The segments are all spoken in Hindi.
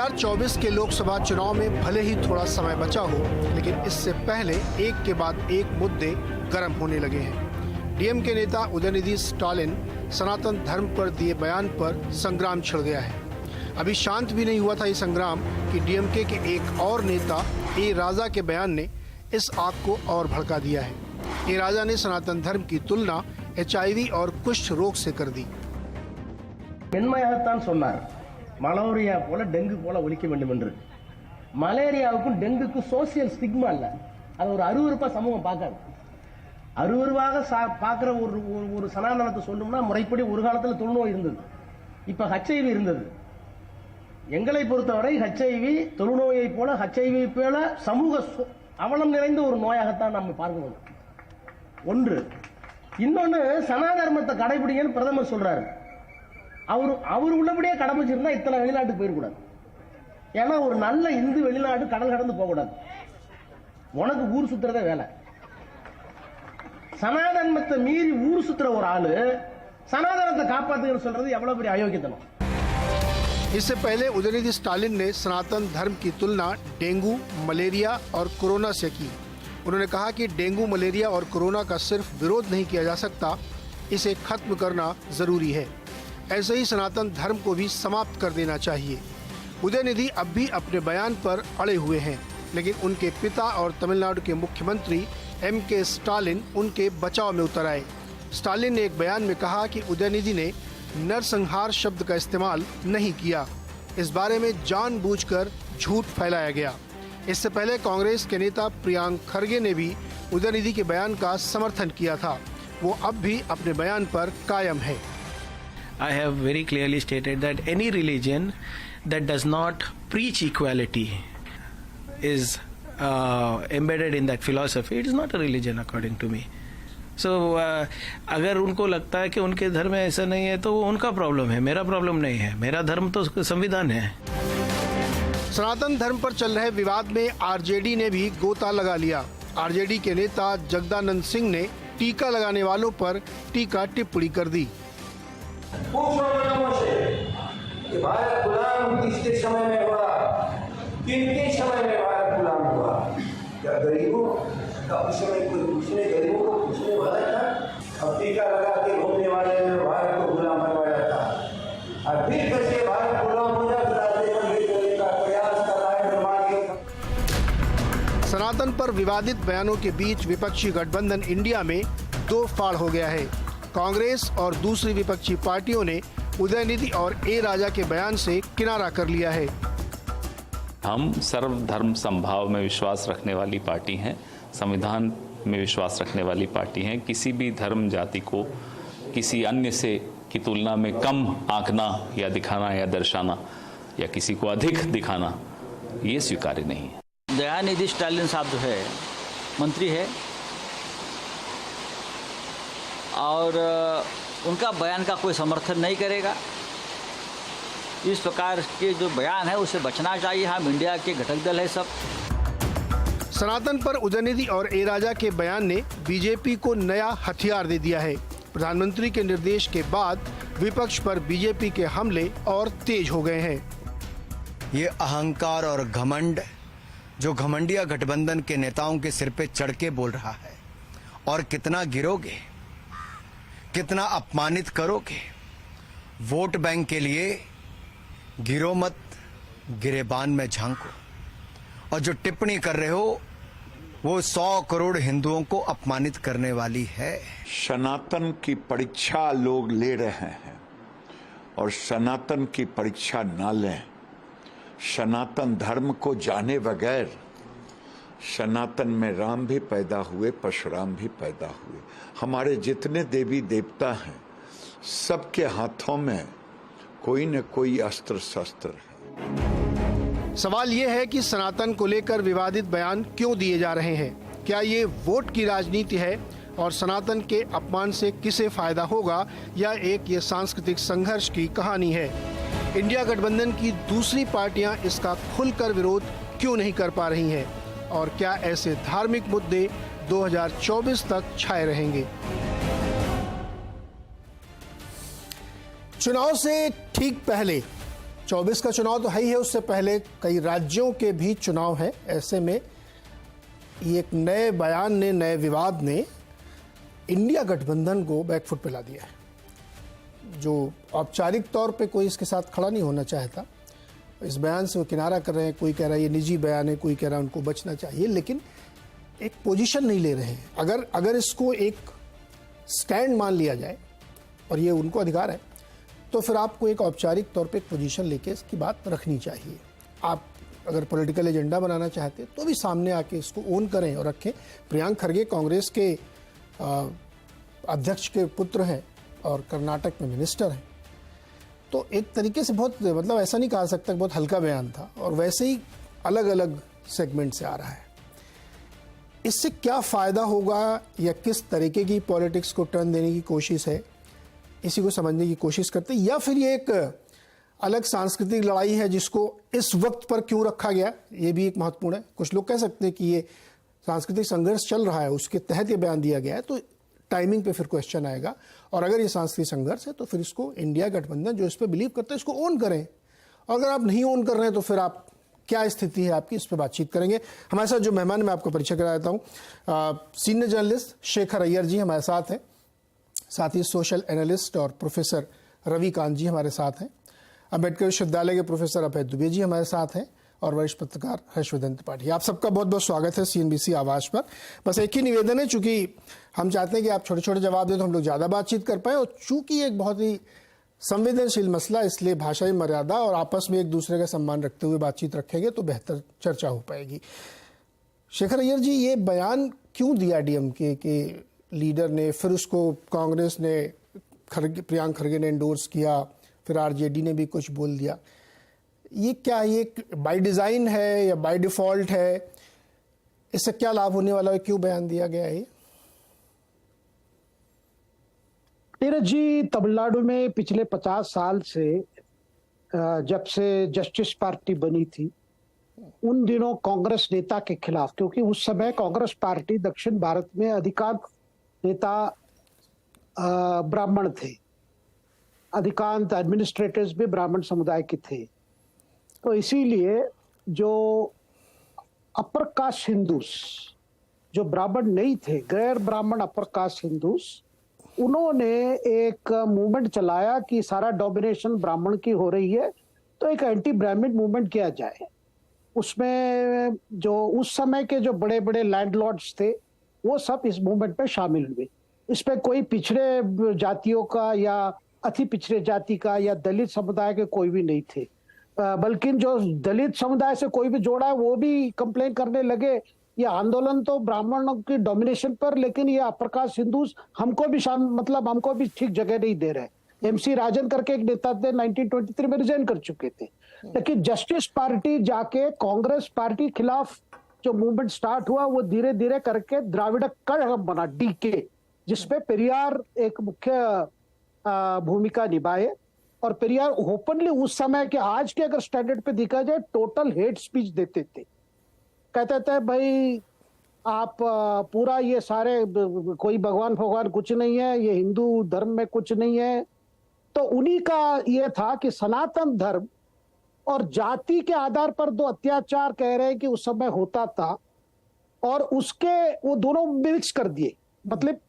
2024 के लोकसभा चुनाव में भले ही थोड़ा समय बचा हो, लेकिन इससे पहले एक के बाद एक मुद्दे गर्म होने लगे हैं। डीएमके नेता उदयनिधि स्टालिन सनातन धर्म पर दिए बयान पर संग्राम छिड़ गया है। अभी शांत भी नहीं हुआ था ये संग्राम कि डीएमके के एक और नेता ए राजा के बयान ने इस आग को और भड़का दिया है। ए राजा ने सनातन धर्म की तुलना HIV और कुष्ठ रोग से कर दी। மென்மையாகத்தான் சொன்னார், மலேரியா போல டெங்கு போல ஒழிக்க வேண்டும் என்று. மலேரியாவுக்கும் டெங்குக்கும் சோசியல் ஸ்டிக்மா இல்ல, அது ஒரு அருவருப்பா சமூகம் பார்க்காது. அருவருவாக பார்க்குற ஒரு சனாதனத்தை சொல்லணும்னா முறைப்படி ஒரு காலத்தில் தொழுநோய் இருந்தது, இப்போ HIV இருந்தது. எங்களை பொறுத்தவரை HIV தொழுநோயை போல HIV போல சமூக அவலம் நிறைந்த ஒரு நோயாகத்தான் நம்ம பார்க்கணும். ஒன்று. இன்னொன்று, சனாதர்மத்தை கடைபிடிங்கன்னு பிரதமர் சொல்றாரு. அவர் உள்ளபடியே கடமைச்சிருந்தா இத்தனை வெளிநாட்டுக்கு போயிடக்கூடாது. ஏன்னா ஒரு நல்ல இந்து வெளிநாடு கடல் கடந்து போகக்கூடாது. உனக்கு ஊர் சுத்துறதே வேலை. சனாதனத்தை மீறி ஊர் சுத்துற ஒரு ஆளு சனாதனத்தை காப்பாத்துன்னு சொல்றது எவ்வளவு பெரிய அயோக்கியத்தனம். इससे पहले उदयनिधि स्टालिन ने सनातन धर्म की तुलना डेंगू, मलेरिया और कोरोना से की। उन्होंने कहा कि डेंगू, मलेरिया और कोरोना का सिर्फ विरोध नहीं किया जा सकता, इसे खत्म करना जरूरी है। ऐसे ही सनातन धर्म को भी समाप्त कर देना चाहिए। उदयनिधि अब भी अपने बयान पर अड़े हुए हैं, लेकिन उनके पिता और तमिलनाडु के मुख्यमंत्री MK स्टालिन उनके बचाव में उतर आए। स्टालिन ने एक बयान में कहा कि उदयनिधि ने नरसंहार शब्द का इस्तेमाल नहीं किया, इस बारे में जानबूझकर झूठ फैलाया गया। इससे पहले कांग्रेस के नेता प्रियांक खरगे ने भी उदयनिधि के बयान का समर्थन किया था। वो अब भी अपने बयान पर कायम है। I have very clearly stated that any religion that does not preach equality is embedded in that philosophy. It is not a religion according to me. So अगर उनको लगता है कि उनके धर्म में ऐसा नहीं है तो वो उनका प्रॉब्लम है, मेरा प्रॉब्लम नहीं है। मेरा धर्म तो संविधान है। सनातन धर्म पर चल रहे विवाद में RJD ने भी गोता लगा लिया। RJD के नेता जगदानंद सिंह ने टीका लगाने वालों पर टीका टिप्पणी कर दी। भारत गुलाम किसके समय में हुआ, किनके समय में भारत गुलाम हुआ? क्या गरीबों का उस समय कोई पूछने, गरीबों को पूछने वाला था? अब टीका लगा के घूमने वाले ने भारत को गुलाम बनवाया था। और फिर कैसे भारत गुलाम हो जाए का प्रयास कर रहा है निर्माण का। सनातन पर विवादित बयानों के बीच विपक्षी गठबंधन इंडिया में दो फाड़ हो गया है। कांग्रेस और दूसरी विपक्षी पार्टियों ने उदयनिधि और ए राजा के बयान से किनारा कर लिया है। हम सर्वधर्म समभाव में विश्वास रखने वाली पार्टी हैं, संविधान में विश्वास रखने वाली पार्टी हैं। किसी भी धर्म जाति को किसी अन्य से की तुलना में कम आंकना या दिखाना या दर्शाना या किसी को अधिक दिखाना, ये स्वीकार्य नहीं है। दयानिधि स्टालिन साहब जो है मंत्री है और उनका बयान का कोई समर्थन नहीं करेगा। इस प्रकार के जो बयान है उससे बचना चाहिए। हम इंडिया के घटक दल है सब। सनातन पर उदयनिधि और ए राजा के बयान ने बीजेपी को नया हथियार दे दिया है। प्रधानमंत्री के निर्देश के बाद विपक्ष पर बीजेपी के हमले और तेज हो गए हैं। ये अहंकार और घमंड जो घमंडिया गठबंधन के नेताओं के सिर पे चढ़ के बोल रहा है, और कितना गिरोगे, कितना अपमानित करोगे। वोट बैंक के लिए गिरो मत, गिरेबान में झांको। और जो टिप्पणी कर रहे हो वो 100 करोड़ हिंदुओं को अपमानित करने वाली है। सनातन की परीक्षा लोग ले रहे हैं और सनातन की परीक्षा ना लें। सनातन धर्म को जाने बगैर सनातन में राम भी पैदा हुए, परशुराम भी पैदा हुए। हमारे जितने देवी देवता हैं सबके हाथों में कोई न कोई अस्त्र शस्त्र है। सवाल ये है कि सनातन को लेकर विवादित बयान क्यों दिए जा रहे हैं? क्या ये वोट की राजनीति है और सनातन के अपमान से किसे फायदा होगा, या एक ये सांस्कृतिक संघर्ष की कहानी है? इंडिया गठबंधन की दूसरी पार्टियां इसका खुलकर विरोध क्यों नहीं कर पा रही हैं? और क्या ऐसे धार्मिक मुद्दे 2024 तक छाए रहेंगे? चुनाव से ठीक पहले 24 का चुनाव तो है ही है, उससे पहले कई राज्यों के भी चुनाव है। ऐसे में ये एक नए बयान ने, नए विवाद ने इंडिया गठबंधन को बैकफुट पे ला दिया है। जो औपचारिक तौर पे कोई इसके साथ खड़ा नहीं होना चाहता, इस बयान से वो किनारा कर रहे हैं। कोई कह रहा है ये निजी बयान है, कोई कह रहा है उनको बचना चाहिए, लेकिन एक पोजीशन नहीं ले रहे हैं। अगर इसको एक स्टैंड मान लिया जाए, और ये उनको अधिकार है, तो फिर आपको एक औपचारिक तौर पे एक पोजीशन लेके इसकी बात रखनी चाहिए। आप अगर पॉलिटिकल एजेंडा बनाना चाहते तो भी सामने आके इसको ओन करें और रखें। प्रियंक खरगे कांग्रेस के अध्यक्ष के पुत्र हैं और कर्नाटक में मिनिस्टर हैं, तो एक तरीके से बहुत, मतलब ऐसा नहीं कहा सकता, बहुत हल्का बयान था, और वैसे ही अलग अलग सेगमेंट से आ रहा है। इससे क्या फ़ायदा होगा या किस तरीके की पॉलिटिक्स को टर्न देने की कोशिश है, इसी को समझने की कोशिश करते हैं, या फिर ये एक अलग सांस्कृतिक लड़ाई है जिसको इस वक्त पर क्यों रखा गया, ये भी एक महत्वपूर्ण है। कुछ लोग कह सकते हैं कि ये सांस्कृतिक संघर्ष चल रहा है, उसके तहत ये बयान दिया गया है, तो टाइमिंग पे फिर क्वेश्चन आएगा। और अगर ये सांस्कृतिक संघर्ष है तो फिर इसको इंडिया गठबंधन जो इस पर बिलीव करते हैं इसको ओन करें, और अगर आप नहीं ओन कर रहे हैं तो फिर आप क्या स्थिति है आपकी, इस पर बातचीत करेंगे। हमारे साथ जो मेहमान, मैं आपको परिचय करा देता हूँ। सीनियर जर्नलिस्ट शेखर अय्यर जी हमारे साथ हैं, साथ ही सोशल एनालिस्ट और प्रोफेसर रवि कांत जी हमारे साथ हैं। अम्बेडकर विश्वविद्यालय के प्रोफेसर अभय दुबे जी हमारे साथ हैं, और वरिष्ठ पत्रकार हर्षवर्धन त्रिपाठी। आप सबका बहुत बहुत स्वागत है CNBC आवाज पर। बस एक ही निवेदन है, चूंकि हम चाहते हैं कि आप छोटे छोटे जवाब दें तो हम लोग ज़्यादा बातचीत कर पाए, और चूंकि एक बहुत ही संवेदनशील मसला, इसलिए भाषाई मर्यादा और आपस में एक दूसरे का सम्मान रखते हुए बातचीत रखेंगे तो बेहतर चर्चा हो पाएगी। शेखर अय्यर जी, ये बयान क्यों दिया DMK के लीडर ने, फिर उसको कांग्रेस ने, प्रियंक खरगे ने एंडोर्स किया, फिर RJD ने भी कुछ बोल दिया, ये क्या, ये बाय डिज़ाइन है या बाय डिफ़ॉल्ट है? इससे क्या लाभ होने वाला है, क्यों बयान दिया गया है? नीरज जी, तमिलनाडु में पिछले 50 साल से जब से जस्टिस पार्टी बनी थी, उन दिनों कांग्रेस नेता के खिलाफ, क्योंकि उस समय कांग्रेस पार्टी दक्षिण भारत में अधिकांश नेता ब्राह्मण थे, अधिकांश एडमिनिस्ट्रेटर्स भी ब्राह्मण समुदाय के थे, तो इसीलिए जो अपर कास्ट हिंदूस, जो ब्राह्मण नहीं थे, गैर ब्राह्मण अपर कास्ट हिंदूस, उन्होंने एक मूवमेंट चलाया कि सारा डोमिनेशन ब्राह्मण की हो रही है, तो एक एंटी ब्राह्मण मूवमेंट किया जाए। उसमें जो उस समय के जो बड़े बड़े लैंडलॉर्ड्स थे वो सब इस मूवमेंट में शामिल हुए। इस पे कोई पिछड़े जातियों का या अति पिछड़े जाति का या दलित समुदाय के कोई भी नहीं थे, बल्कि जो दलित समुदाय से कोई भी जोड़ा है वो भी कंप्लेन करने लगे, ये आंदोलन तो ब्राह्मणों की डोमिनेशन पर, लेकिन ये अपर कास्ट हिंदूस हमको भी मतलब हमको भी ठीक जगह नहीं दे रहे। MC राजन करके एक नेता थे, 1923 में रिजाइन कर चुके थे, लेकिन जस्टिस पार्टी जाके कांग्रेस पार्टी खिलाफ जो मूवमेंट स्टार्ट हुआ वो धीरे धीरे करके द्राविड़ कड़गम बना, DK, जिसपे पेरियार एक मुख्य भूमिका निभाए। और पेरियार ओपनली उस समय के, आज के अगर स्टैंडर्ड पे देखा जाए, टोटल हेट स्पीच देते थे। कहते थे भाई आप पूरा ये सारे, कोई भगवान कुछ नहीं है, ये हिंदू धर्म में कुछ नहीं है। तो उन्हीं का ये था कि सनातन धर्म और जाति के आधार पर दो अत्याचार कह रहे हैं कि उस समय होता था, और उसके वो दोनों मिक्स कर दिए। मतलब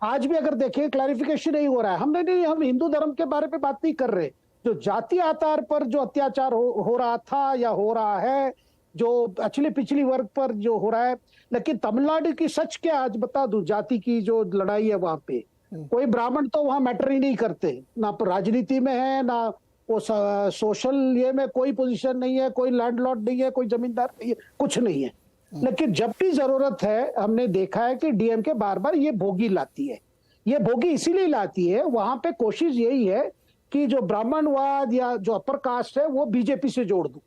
आज भी अगर देखें क्लैरिफिकेशन नहीं हो रहा है, हम हिंदू धर्म के बारे में बात नहीं कर रहे, जो जाति आधार पर जो अत्याचार हो रहा था या हो रहा है, जो एक्चुअली पिछली वर्ग पर जो हो रहा है। लेकिन तमिलनाडु की सच क्या, आज बता दूं, जाति की जो लड़ाई है वहां पे कोई ब्राह्मण तो वहां मैटर ही नहीं करते, ना राजनीति में है, ना वो सोशल ये में कोई पोजीशन नहीं है, कोई लैंडलॉर्ड नहीं है, कोई जमींदार नहीं है, कुछ नहीं है। लेकिन जब भी जरूरत है, हमने देखा है कि DMK बार बार ये भोगी लाती है। ये भोगी इसीलिए लाती है, वहां पे कोशिश यही है कि जो ब्राह्मणवाद या जो अपर कास्ट है वो BJP से जोड़ दो,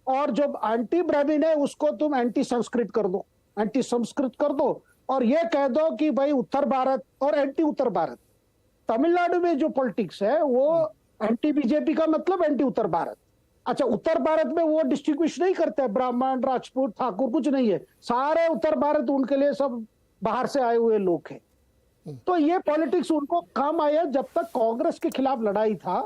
और जो एंटी ब्राह्मण है उसको तुम एंटी संस्कृत कर दो, एंटी संस्कृत कर दो, और ये कह दो कि भाई उत्तर भारत और एंटी उत्तर भारत। तमिलनाडु में जो पॉलिटिक्स है वो एंटी BJP का मतलब एंटी उत्तर भारत। अच्छा, उत्तर भारत में वो डिस्टिंग्विश नहीं करते, ब्राह्मण, राजपूत, ठाकुर कुछ नहीं है, सारे उत्तर भारत उनके लिए सब बाहर से आए हुए लोग हैं। तो ये पॉलिटिक्स उनको काम आया। जब तक कांग्रेस के खिलाफ लड़ाई था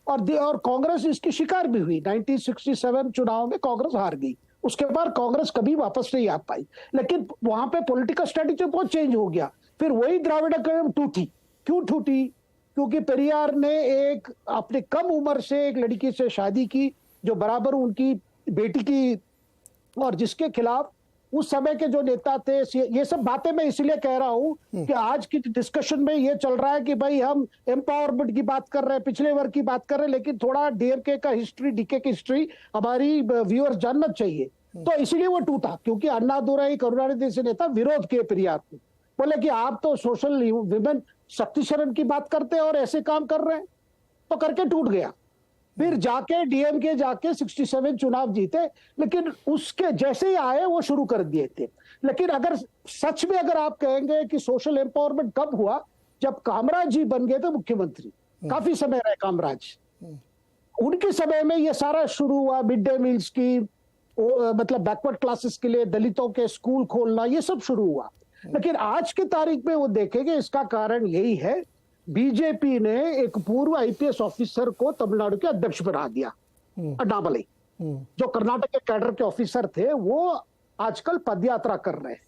और कांग्रेस इसकी शिकार भी हुई। 1967 चुनाव में कांग्रेस हार गई, उसके बाद कांग्रेस कभी वापस नहीं आ पाई। लेकिन वहां पे पॉलिटिकल स्ट्रेटेजी बहुत चेंज हो गया। फिर वही द्राविड़ कलम टूटी। क्यों टूटी? क्योंकि पेरियार ने एक अपने कम उम्र से एक लड़की से शादी की जो बराबर उनकी बेटी की, और जिसके खिलाफ उस समय के जो नेता थे। ये सब बातें मैं इसलिए कह रहा हूं कि आज की डिस्कशन में ये चल रहा है कि भाई हम एम्पावरमेंट की बात कर रहे हैं, पिछले वर्ग की बात कर रहे हैं, लेकिन थोड़ा डीएमके का हिस्ट्री, डीके की हिस्ट्री हमारी व्यूअर्स जानना चाहिए। तो इसीलिए वो टूटा, क्योंकि अन्नादुराई करुणानिधि जैसे नेता विरोध किए पेरियार को, बोले कि आप तो सोशल विमेन शक्तिशरण की बात करते हैं और ऐसे काम कर रहे हैं, तो करके टूट गया। फिर जाके डीएमके जाके 67 चुनाव जीते, लेकिन उसके जैसे ही आए वो शुरू कर दिए थे। लेकिन अगर सच में अगर आप कहेंगे कि सोशल एम्पावरमेंट कब हुआ, जब कामराज जी बन गए थे मुख्यमंत्री, काफी समय रहे कामराज, उनके समय में ये सारा शुरू हुआ। मिड डे मील्स की, मतलब बैकवर्ड क्लासेस के लिए दलितों के स्कूल खोलना, ये सब शुरू हुआ। लेकिन आज की तारीख में वो देखेंगे इसका कारण यही है, बीजेपी ने एक पूर्व आईपीएस ऑफिसर को तमिलनाडु के अध्यक्ष बना दिया, अण्णामलाई, जो कर्नाटक के कैडर के ऑफिसर थे, वो आजकल पदयात्रा कर रहे हैं।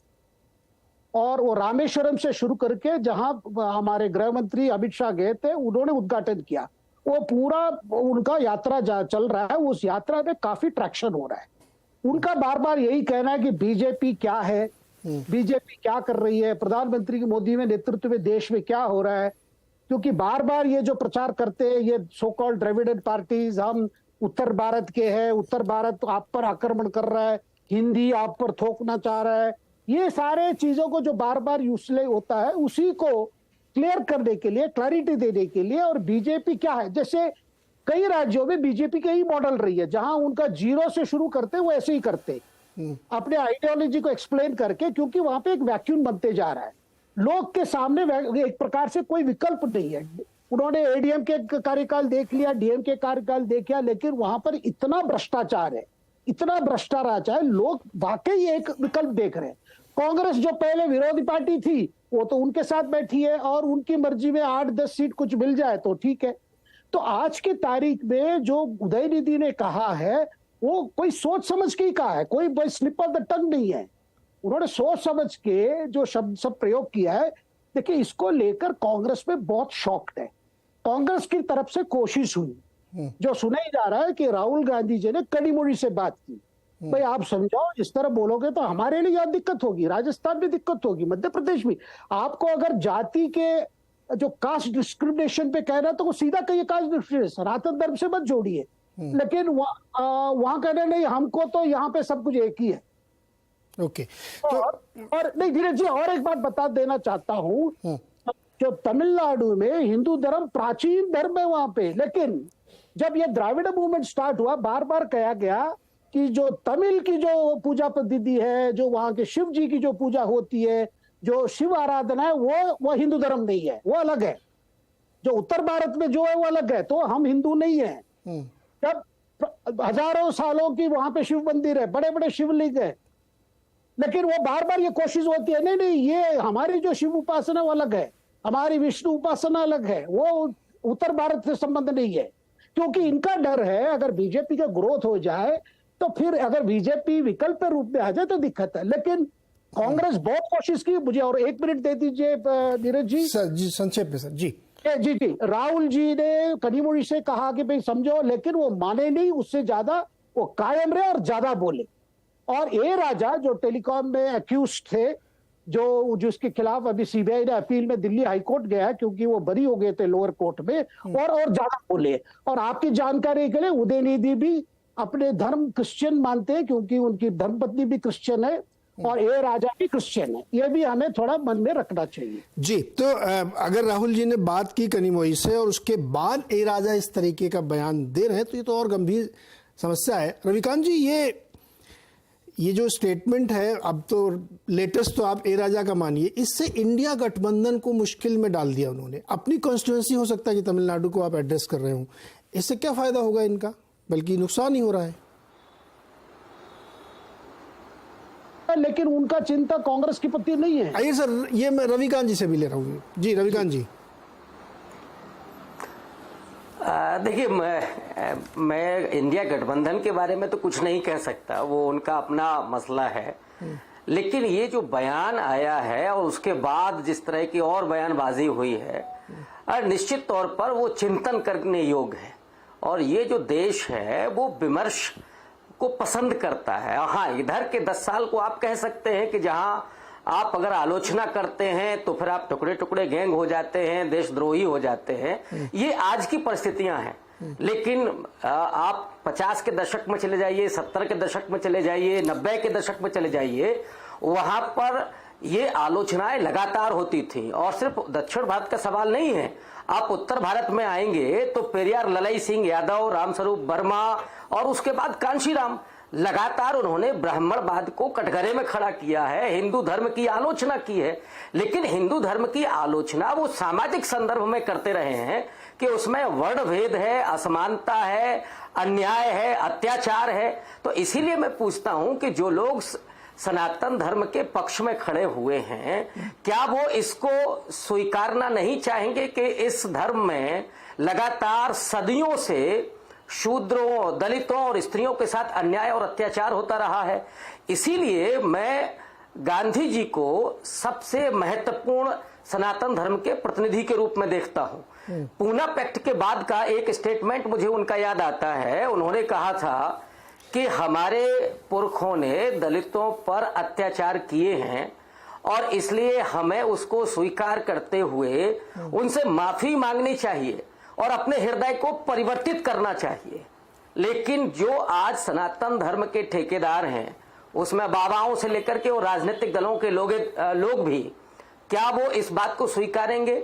और वो रामेश्वरम से शुरू करके जहां हमारे गृह मंत्री अमित शाह गए थे, उन्होंने उद्घाटन किया, वो पूरा उनका यात्रा चल रहा है। उस यात्रा में काफी ट्रैक्शन हो रहा है। उनका बार बार यही कहना है कि बीजेपी क्या है, बीजेपी क्या कर रही है, प्रधानमंत्री मोदी में नेतृत्व में देश में क्या हो रहा है। क्योंकि बार बार ये जो प्रचार करते हैं, ये सो कॉल्ड द्रविडियन पार्टीज, हम उत्तर भारत के हैं, उत्तर भारत आप पर आक्रमण कर रहा है, हिंदी आप पर थोपना चाह रहा है, ये सारे चीजों को जो बार बार यूजलेस होता है, उसी को क्लियर करने के लिए, क्लैरिटी देने के लिए। और बीजेपी क्या है, जैसे कई राज्यों में बीजेपी का ही मॉडल रही है, जहां उनका जीरो से शुरू करते वो ऐसे ही करते, अपने आइडियोलॉजी को एक्सप्लेन करके, क्योंकि वहां पे एक वैक्यूम बनते जा रहा है। लोग के सामने एक प्रकार से कोई विकल्प नहीं है। उन्होंने एडीएम के कार्यकाल देख लिया, डीएम के कार्यकाल देख लिया, लेकिन वहां पर इतना भ्रष्टाचार है, इतना भ्रष्टाचार है, लोग वाकई एक विकल्प देख रहे हैं। कांग्रेस जो पहले विरोधी पार्टी थी, वो तो उनके साथ बैठी है और उनकी मर्जी में 8-10 सीट कुछ मिल जाए तो ठीक है। तो आज की तारीख में जो उदयनिधि ने कहा है, वो कोई सोच समझ के ही कहा है, कोई स्लिप ऑफ द टंग नहीं है। उन्होंने सोच समझ के जो शब्द सब प्रयोग किया है। देखिए, इसको लेकर कांग्रेस में बहुत शॉक्ड है। कांग्रेस की तरफ से कोशिश हुई, जो सुना ही जा रहा है कि राहुल गांधी जी ने कड़ीमुड़ी से बात की, भाई आप समझाओ, इस तरह बोलोगे तो हमारे लिए यहाँ दिक्कत होगी, राजस्थान में दिक्कत होगी, मध्य प्रदेश में। आपको अगर जाति के जो कास्ट डिस्क्रिमिनेशन पे कहना तो वो सीधा कहिए कास्ट डिस्क्रिमिनेशन, सनातन धर्म से मत जोड़िए। लेकिन वहां कहना नहीं, हमको तो यहाँ पे सब कुछ एक ही है। ओके। और नहीं धीरज जी, और एक बात बता देना चाहता हूँ, जो तमिलनाडु में हिंदू धर्म प्राचीन धर्म है वहां पे, लेकिन जब ये द्राविड़ मूवमेंट स्टार्ट हुआ, बार बार कहा गया कि जो तमिल की जो पूजा पद्धति है, जो वहां के शिव जी की जो पूजा होती है, जो शिव आराधना है, वो हिंदू धर्म नहीं है, वो अलग है। जो उत्तर भारत में जो है वो अलग है, तो हम हिंदू नहीं है। जब हजारों सालों की वहां पे शिव मंदिर है, बड़े बड़े शिवलिंग है, लेकिन वो बार बार ये कोशिश होती है, नहीं नहीं, ये हमारी जो शिव उपासना वो अलग है, हमारी विष्णु उपासना अलग है, वो उत्तर भारत से संबंध नहीं है। क्योंकि इनका डर है अगर बीजेपी का ग्रोथ हो जाए तो फिर अगर बीजेपी विकल्प के रूप में आ जाए तो दिक्कत है। लेकिन कांग्रेस बहुत कोशिश की। मुझे और 1 मिनट दे दीजिए नीरज जी। सर जी, संक्षेप में सर जी। जी, राहुल जी ने कड़ीमुड़ी से कहा कि भाई समझो, लेकिन वो माने नहीं, उससे ज्यादा वो कायम रहे और ज्यादा बोले। और ए राजा जो टेलीकॉम में अक्यूज थे, जिसके खिलाफ अभी सीबीआई ने अपील में दिल्ली हाईकोर्ट गया, क्योंकि वो बरी हो गए थे लोअर कोर्ट में, और ज्यादा बोले। और आपकी जानकारी के लिए, उदयनिधि भी अपने धर्म क्रिश्चियन मानते हैं, क्योंकि उनकी धर्मपत्नी भी क्रिश्चियन है और ए राजा भी क्रिश्चियन है। ये भी हमें थोड़ा मन में रखना चाहिए जी। तो अगर राहुल जी ने बात की कनिमोई से और उसके बाद ए राजा इस तरीके का बयान दे रहे हैं, तो ये तो और गंभीर समस्या है। रविकांत जी, ये जो स्टेटमेंट है, अब तो लेटेस्ट तो आप ए राजा का मानिए, इससे इंडिया गठबंधन को मुश्किल में डाल दिया उन्होंने। अपनी कॉन्स्टिट्यूंसी हो सकता है कि तमिलनाडु को आप एड्रेस कर रहे हो, इससे क्या फायदा होगा इनका, बल्कि नुकसान ही हो रहा है। लेकिन उनका चिंता कांग्रेस के प्रति नहीं है। आइए सर, ये मैं रविकांत जी से भी ले रहा हूँ। जी रविकांत जी। देखिए, मैं इंडिया गठबंधन के बारे में तो कुछ नहीं कह सकता, वो उनका अपना मसला है। लेकिन ये जो बयान आया है और उसके बाद जिस तरह की और बयानबाजी हुई है, निश्चित तौर पर वो चिंतन करने योग्य है। और ये जो देश है वो विमर्श को पसंद करता है। हाँ, इधर के 10 साल को आप कह सकते हैं कि जहां आप अगर आलोचना करते हैं तो फिर आप टुकड़े टुकड़े गैंग हो जाते हैं, देशद्रोही हो जाते हैं। ये आज की परिस्थितियां हैं। लेकिन आप 50 के दशक में चले जाइए, 70 के दशक में चले जाइए, 90 के दशक में चले जाइए, वहां पर ये आलोचनाएं लगातार होती थी। और सिर्फ दक्षिण भारत का सवाल नहीं है, आप उत्तर भारत में आएंगे तो पेरियार ललाई सिंह यादव, रामस्वरूप वर्मा और उसके बाद कांशीराम, लगातार उन्होंने ब्राह्मणवाद को कटघरे में खड़ा किया है, हिंदू धर्म की आलोचना की है। लेकिन हिंदू धर्म की आलोचना वो सामाजिक संदर्भ में करते रहे हैं कि उसमें वर्ण भेद है, असमानता है, अन्याय है, अत्याचार है। तो इसीलिए मैं पूछता हूं कि जो लोग सनातन धर्म के पक्ष में खड़े हुए हैं, क्या वो इसको स्वीकारना नहीं चाहेंगे कि इस धर्म में लगातार सदियों से शूद्रों, दलितों और स्त्रियों के साथ अन्याय और अत्याचार होता रहा है? इसीलिए मैं गांधी जी को सबसे महत्वपूर्ण सनातन धर्म के प्रतिनिधि के रूप में देखता हूं। पूना पैक्ट के बाद का एक स्टेटमेंट मुझे उनका याद आता है। उन्होंने कहा था कि हमारे पुरखों ने दलितों पर अत्याचार किए हैं और इसलिए हमें उसको स्वीकार करते हुए उनसे माफी मांगनी चाहिए और अपने हृदय को परिवर्तित करना चाहिए। लेकिन जो आज सनातन धर्म के ठेकेदार हैं, उसमें बाबाओं से लेकर के और राजनीतिक दलों के लोग भी, क्या वो इस बात को स्वीकारेंगे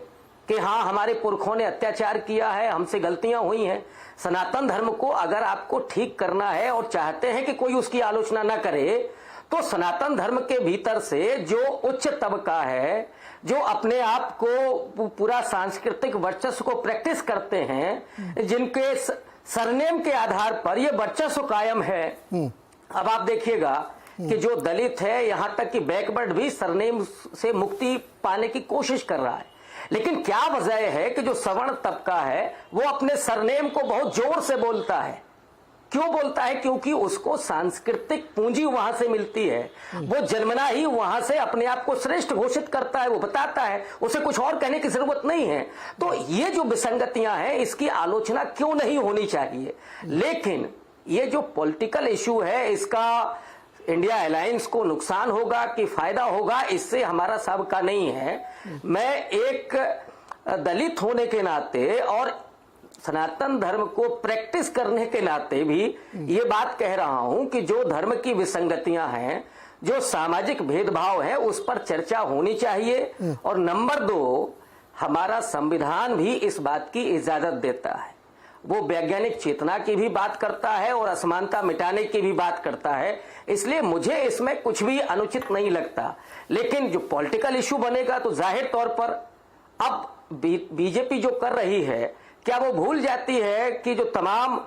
कि हाँ, हमारे पुरखों ने अत्याचार किया है, हमसे गलतियां हुई हैं? सनातन धर्म को अगर आपको ठीक करना है और चाहते हैं कि कोई उसकी आलोचना न करे, तो सनातन धर्म के भीतर से जो उच्च तबका है, जो अपने आप को पूरा सांस्कृतिक वर्चस्व को प्रैक्टिस करते हैं, जिनके सरनेम के आधार पर ये वर्चस्व कायम है। अब आप देखिएगा कि जो दलित है, यहां तक कि बैकवर्ड भी सरनेम से मुक्ति पाने की कोशिश कर रहा है। लेकिन क्या वजह है कि जो सवर्ण तबका है वो अपने सरनेम को बहुत जोर से बोलता है? क्यों बोलता है? क्योंकि उसको सांस्कृतिक पूंजी वहां से मिलती है। वो जन्मना ही वहां से अपने आप को श्रेष्ठ घोषित करता है, वो बताता है, उसे कुछ और कहने की जरूरत नहीं है। तो ये जो विसंगतियां हैं, इसकी आलोचना क्यों नहीं होनी चाहिए? लेकिन ये जो पॉलिटिकल इशू है, इसका इंडिया अलायंस को नुकसान होगा कि फायदा होगा, इससे हमारा सबका नहीं है। मैं एक दलित होने के नाते और सनातन धर्म को प्रैक्टिस करने के नाते भी ये बात कह रहा हूं कि जो धर्म की विसंगतियां हैं, जो सामाजिक भेदभाव है, उस पर चर्चा होनी चाहिए। और नंबर 2, हमारा संविधान भी इस बात की इजाजत देता है। वो वैज्ञानिक चेतना की भी बात करता है और असमानता मिटाने की भी बात करता है। इसलिए मुझे इसमें कुछ भी अनुचित नहीं लगता। लेकिन जो पॉलिटिकल इशू बनेगा तो जाहिर तौर पर अब बीजेपी जो कर रही है, क्या वो भूल जाती है कि जो तमाम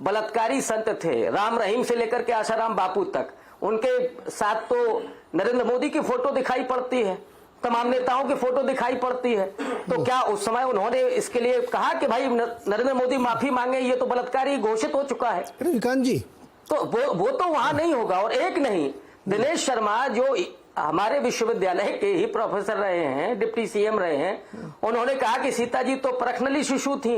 बलात्कारी संत थे, राम रहीम से लेकर के आसाराम बापू तक, उनके साथ तो नरेंद्र मोदी की फोटो दिखाई पड़ती है, तमाम नेताओं की फोटो दिखाई पड़ती है। तो क्या उस समय उन्होंने इसके लिए कहा कि भाई नरेंद्र मोदी माफी मांगे, ये तो बलात्कारी घोषित हो चुका है? रविकांत जी, तो वो तो वहां नहीं होगा। और एक नहीं, दिनेश शर्मा जो हमारे विश्वविद्यालय के ही प्रोफेसर रहे हैं, डिप्टी सीएम रहे हैं, उन्होंने कहा कि सीता जी तो पर्सनली शिशु थी।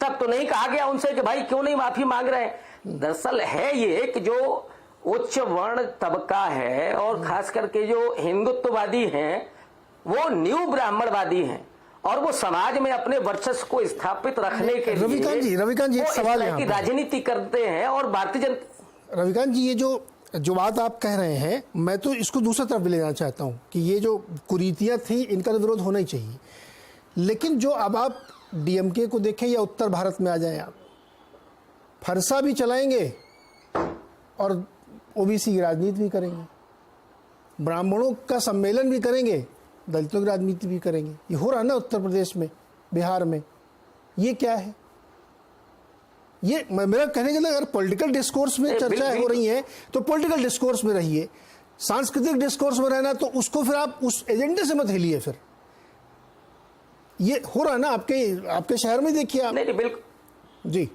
तब तो नहीं कहा गया उनसे कि भाई क्यों नहीं माफी मांग रहे हैं। दरअसल है ये कि जो उच्च वर्ण तबका है और खास करके जो हिंदुत्ववादी हैं, वो न्यू ब्राह्मणवादी हैं और वो समाज में अपने वर्चस्व को स्थापित रखने के लिए रविकांत जी एक सवाल की राजनीति करते हैं। और भारतीय जनता, रविकांत जी, ये जो बात आप कह रहे हैं, मैं तो इसको दूसरी तरफ भी ले जाना चाहता हूं कि ये जो कुरीतियां थी, इनका विरोध होना ही चाहिए। लेकिन जो अब आप डीएमके को देखें या उत्तर भारत में आ जाएं, आप फरसा भी चलाएंगे और ओबीसी की राजनीति भी करेंगे, ब्राह्मणों का सम्मेलन भी करेंगे, दलितों की राजनीति भी करेंगे। ये हो रहा है ना उत्तर प्रदेश में, बिहार में। ये क्या है? ये मेरा कहने के लिए, अगर पॉलिटिकल डिस्कोर्स में चर्चा हो रही है तो पॉलिटिकल डिस्कोर्स में रहिए, सांस्कृतिक डिस्कोर्स में रहना तो उसको फिर आप उस एजेंडे से मत हिलिए। फिर ये हो रहा है ना आपके शहर में, देखिए आप। नहीं, बिल्कुल जी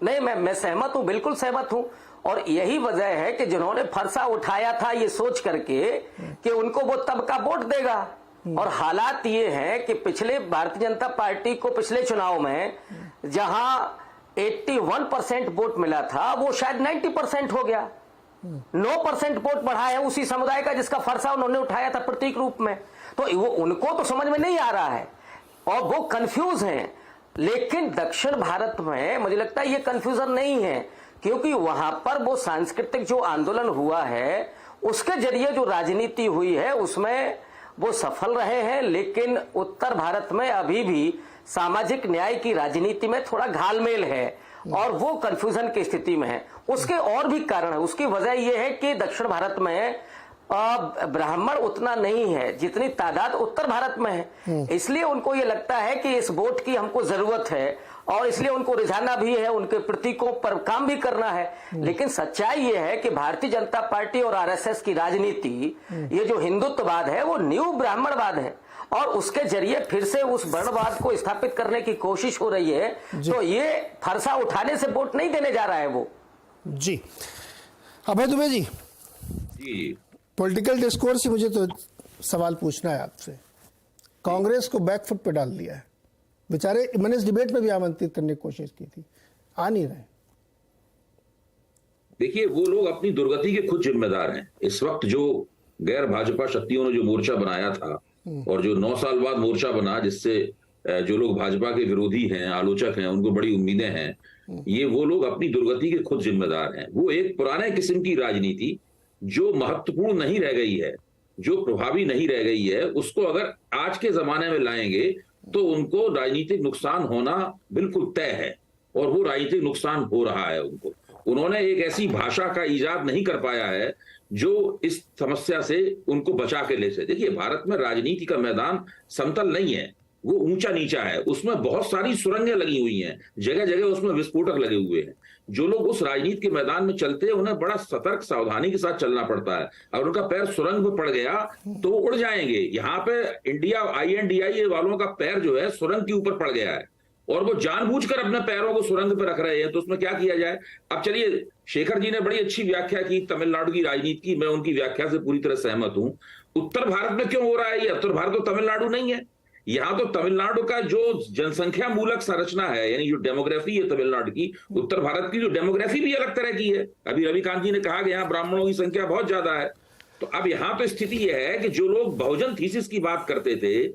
नहीं, मैं सहमत हूं, बिल्कुल सहमत हूं। और यही वजह है कि जिन्होंने फरसा उठाया था ये सोच करके कि उनको वो तबका वोट देगा, और हालात ये हैं कि पिछले भारतीय जनता पार्टी को पिछले चुनाव में जहां 81% वोट मिला था वो शायद 90% हो गया। 9% वोट बढ़ा है उसी समुदाय का जिसका फरसा उन्होंने उठाया था प्रतीक रूप में। तो वो उनको तो समझ में नहीं आ रहा है और वो कंफ्यूज हैं। लेकिन दक्षिण भारत में मुझे लगता है ये कंफ्यूजन नहीं है, क्योंकि वहां पर वो सांस्कृतिक जो आंदोलन हुआ है उसके जरिए जो राजनीति हुई है उसमें वो सफल रहे हैं। लेकिन उत्तर भारत में अभी भी सामाजिक न्याय की राजनीति में थोड़ा घालमेल है और वो कंफ्यूजन की स्थिति में है। उसके और भी कारण है। उसकी वजह यह है कि दक्षिण भारत में ब्राह्मण उतना नहीं है जितनी तादाद उत्तर भारत में है, इसलिए उनको ये लगता है कि इस वोट की हमको जरूरत है और इसलिए उनको रिझाना भी है, उनके प्रतीकों पर काम भी करना है। लेकिन सच्चाई ये है कि भारतीय जनता पार्टी और आरएसएस की राजनीति, ये जो हिंदुत्ववाद है वो न्यू ब्राह्मणवाद है और उसके जरिए फिर से उस वर्णवाद को स्थापित करने की कोशिश हो रही है। तो ये फरसा उठाने से वोट नहीं देने जा रहा है वो। जी अभय दुबे जी, पॉलिटिकल डिस्कोर्स से मुझे तो सवाल पूछना है आपसे। कांग्रेस को बैकफुट पे डाल दिया है बेचारे। मैंने इस डिबेट में भी आमंत्रित करने की कोशिश की थी, आ नहीं रहे। देखिए, वो लोग अपनी दुर्गति के खुद जिम्मेदार हैं। इस वक्त जो गैर भाजपा शक्तियों ने जो मोर्चा बनाया था और जो 9 साल बाद मोर्चा बना, जिससे जो लोग भाजपा के विरोधी हैं, आलोचक हैं, उनको बड़ी उम्मीदें हैं, ये वो लोग अपनी दुर्गति के खुद जिम्मेदार हैं। वो एक पुराने किस्म की राजनीति जो महत्वपूर्ण नहीं रह गई है, जो प्रभावी नहीं रह गई है, उसको अगर आज के जमाने में लाएंगे तो उनको राजनीतिक नुकसान होना बिल्कुल तय है और वो राजनीतिक नुकसान हो रहा है उनको। उन्होंने एक ऐसी भाषा का इजाद नहीं कर पाया है जो इस समस्या से उनको बचा के ले सके। देखिए, भारत में राजनीति का मैदान समतल नहीं है, वो ऊंचा नीचा है। उसमें बहुत सारी सुरंगें लगी हुई हैं, जगह जगह उसमें विस्फोटक लगे हुए हैं। जो लोग उस राजनीति के मैदान में चलते हैं उन्हें बड़ा सतर्क सावधानी के साथ चलना पड़ता है। अगर उनका पैर सुरंग में पड़ गया तो वो उड़ जाएंगे। यहाँ पे इंडिया INDIA वालों का पैर जो है सुरंग के ऊपर पड़ गया है और वो जानबूझकर अपने पैरों को सुरंग पे रख रहे हैं। तो उसमें क्या किया जाए? अब चलिए, शेखर जी ने बड़ी अच्छी व्याख्या की तमिलनाडु की राजनीति की, मैं उनकी व्याख्या से पूरी तरह सहमत हूं। उत्तर भारत में क्यों हो रहा है ये? उत्तर भारत तो तमिलनाडु नहीं है। यहाँ तो तमिलनाडु का जो जनसंख्या मूलक संरचना है, यानी जो डेमोग्राफी है तमिलनाडु की, उत्तर भारत की जो डेमोग्राफी भी अलग तरह की है। अभी रविकांत जी ने कहा कि यहाँ ब्राह्मणों की संख्या बहुत ज्यादा है। तो अब यहाँ तो स्थिति यह है कि जो लोग बहुजन थीसिस की बात करते थे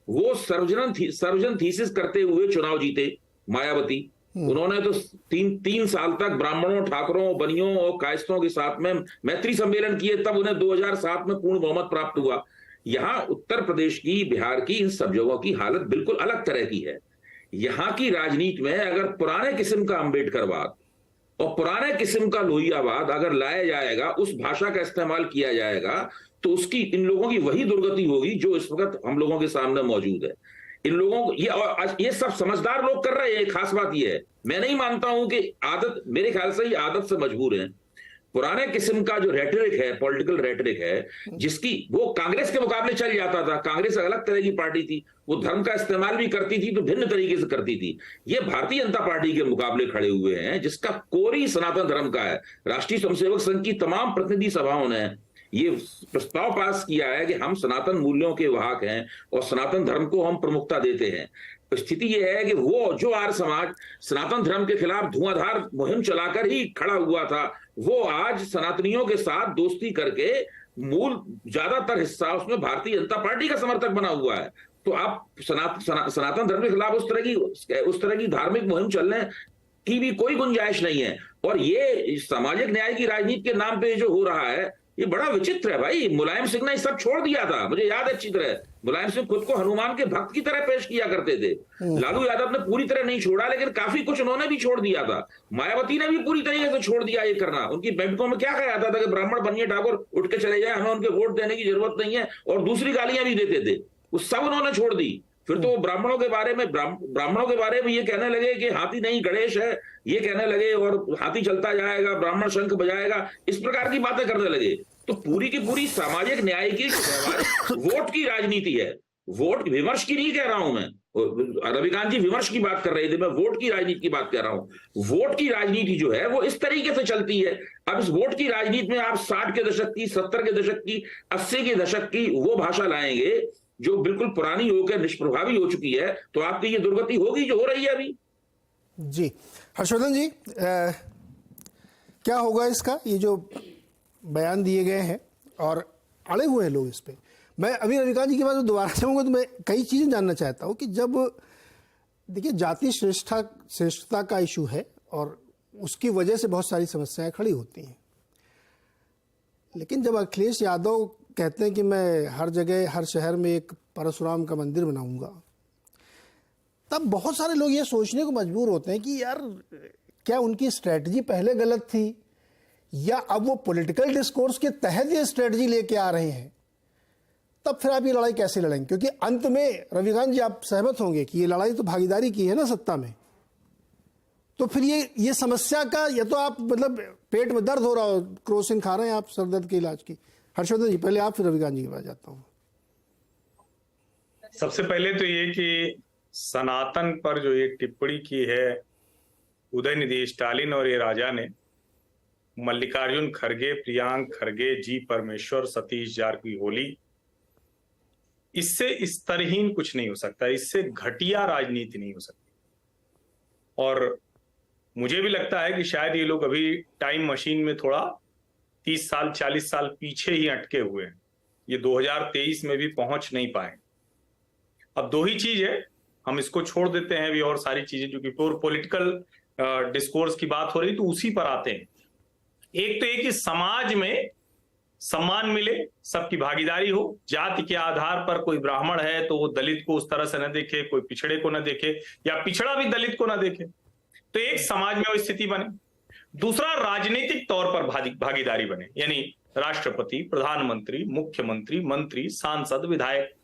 वो सर्वजन थीसिस करते हुए चुनाव जीते। मायावती, उन्होंने तो तीन साल तक ब्राह्मणों, ठाकुरों, बनियों और कायस्थों के साथ में मैत्री सम्मेलन किए, तब उन्हें 2007 में पूर्ण बहुमत प्राप्त हुआ। यहां उत्तर प्रदेश की, बिहार की, इन सब जगहों की हालत बिल्कुल अलग तरह की है। यहां की राजनीति में अगर पुराने किस्म का अंबेडकरवाद और पुराने किस्म का लोहियावाद अगर लाया जाएगा, उस भाषा का इस्तेमाल किया जाएगा, तो उसकी इन लोगों की वही दुर्गति होगी जो इस वक्त हम लोगों के सामने मौजूद है। इन लोगों को ये सब समझदार लोग कर रहे हैं। खास बात ये है, मैं नहीं मानता हूं कि आदत, मेरे ख्याल से ये आदत से मजबूर है। पुराने किस्म का जो रेटरिक है, पॉलिटिकल रेटरिक है, जिसकी वो कांग्रेस के मुकाबले चल जाता था। कांग्रेस अलग तरह की पार्टी थी, वो धर्म का इस्तेमाल भी करती थी तो भिन्न तरीके से करती थी। ये भारतीय जनता पार्टी के मुकाबले खड़े हुए हैं जिसका कोर ही सनातन धर्म का है। राष्ट्रीय स्वयंसेवक संघ की तमाम प्रतिनिधि सभाओं ने ये प्रस्ताव पास किया है कि हम सनातन मूल्यों के वाहक हैं और सनातन धर्म को हम प्रमुखता देते हैं। स्थिति यह है कि वो जो आर्य समाज सनातन धर्म के खिलाफ धुआंधार मुहिम चलाकर ही खड़ा हुआ था, वो आज सनातनियों के साथ दोस्ती करके मूल ज्यादातर हिस्सा उसमें भारतीय जनता पार्टी का समर्थक बना हुआ है। तो आप सनातन धर्म के खिलाफ उस तरह की धार्मिक मुहिम चलने की भी कोई गुंजाइश नहीं है। और ये सामाजिक न्याय की राजनीति के नाम पे जो हो रहा है, ये बड़ा विचित्र है भाई। मुलायम सिंह ने सब छोड़ दिया था, मुझे याद है अच्छी तरह। मुलायम सिंह खुद को हनुमान के भक्त की तरह पेश किया करते थे। लालू यादव ने पूरी तरह नहीं छोड़ा, लेकिन काफी कुछ उन्होंने भी छोड़ दिया था। मायावती ने भी पूरी तरीके से छोड़ दिया ये करना। उनकी बैठकों में क्या कहा जाता था कि ब्राह्मण बनिए ठाकुर उठ के चले जाए, हमें उनके वोट देने की जरूरत नहीं है, और दूसरी गालियां भी देते थे। वो सब उन्होंने छोड़ दी। फिर तो ब्राह्मणों के बारे में ये कहने लगे कि हाथी नहीं गणेश है, ये कहने लगे, और हाथी चलता जाएगा, ब्राह्मण शंख बजाएगा, इस प्रकार की बातें करने लगे। तो पूरी की पूरी सामाजिक न्याय की वोट की राजनीति है। वोट विमर्श की नहीं कह रहा हूं मैं, रविकांत जी विमर्श की बात कर रहे थे, मैं वोट की राजनीति की बात कर रहा हूं। वोट की राजनीति जो है वो इस तरीके से चलती है। अब इस वोट की राजनीति में आप 60 के दशक की, 70 के दशक की, 80 के दशक की वो भाषा लाएंगे जो बिल्कुल पुरानी होकर निष्प्रभावी हो चुकी है, तो आपकी ये दुर्गति होगी जो हो रही है अभी। जी हर्षवर्धन जी, क्या होगा इसका? ये जो बयान दिए गए हैं और अड़े हुए हैं लोग इस पे। मैं अभी रविकांत जी के बाद दोबारा चाहूँगा, तो मैं कई चीज़ें जानना चाहता हूँ कि जब देखिए जाति श्रेष्ठता का इशू है और उसकी वजह से बहुत सारी समस्याएं खड़ी होती हैं, लेकिन जब अखिलेश यादव कहते हैं कि मैं हर जगह हर शहर में एक परशुराम का मंदिर बनाऊंगा, तब बहुत सारे लोग ये सोचने को मजबूर होते हैं कि यार क्या उनकी स्ट्रेटजी पहले गलत थी या अब वो पॉलिटिकल डिस्कोर्स के तहत ये स्ट्रेटजी लेके आ रहे हैं। तब फिर आप ये लड़ाई कैसे लड़ेंगे? क्योंकि अंत में रविकांत जी आप सहमत होंगे कि ये लड़ाई तो भागीदारी की है ना सत्ता में, तो फिर ये समस्या का या तो आप मतलब पेट में दर्द हो रहा हो, क्रोसिन खा रहे हैं आप सरदर्द के इलाज की। हर्षवर्धन जी पहले आप, फिर रविकांत जी के पास जाता हूँ। सबसे पहले तो ये कि सनातन पर जो ये टिप्पणी की है उदयनिधि स्टालिन और ये राजा ने, मल्लिकार्जुन खड़गे, प्रियांक खड़गे, जी परमेश्वर, सतीश जारकिहोली, इससे स्तरहीन कुछ नहीं हो सकता, इससे घटिया राजनीति नहीं हो सकती। और मुझे भी लगता है कि शायद ये लोग अभी टाइम मशीन में थोड़ा 30 साल 40 साल पीछे ही अटके हुए हैं, ये 2023 में भी पहुंच नहीं पाए। अब दो ही चीज है, हम इसको छोड़ देते हैं अभी और सारी चीजें, जो कि पॉलिटिकल डिस्कोर्स की बात हो रही तो उसी पर आते हैं। एक तो ये कि समाज में सम्मान मिले, सबकी भागीदारी हो, जाति के आधार पर कोई ब्राह्मण है तो वो दलित को उस तरह से न देखे, कोई पिछड़े को न देखे, या पिछड़ा भी दलित को न देखे, तो एक समाज में वो स्थिति बने। दूसरा, राजनीतिक तौर पर भागीदारी बने, यानी राष्ट्रपति, प्रधानमंत्री, मुख्यमंत्री, मंत्री, सांसद, विधायक।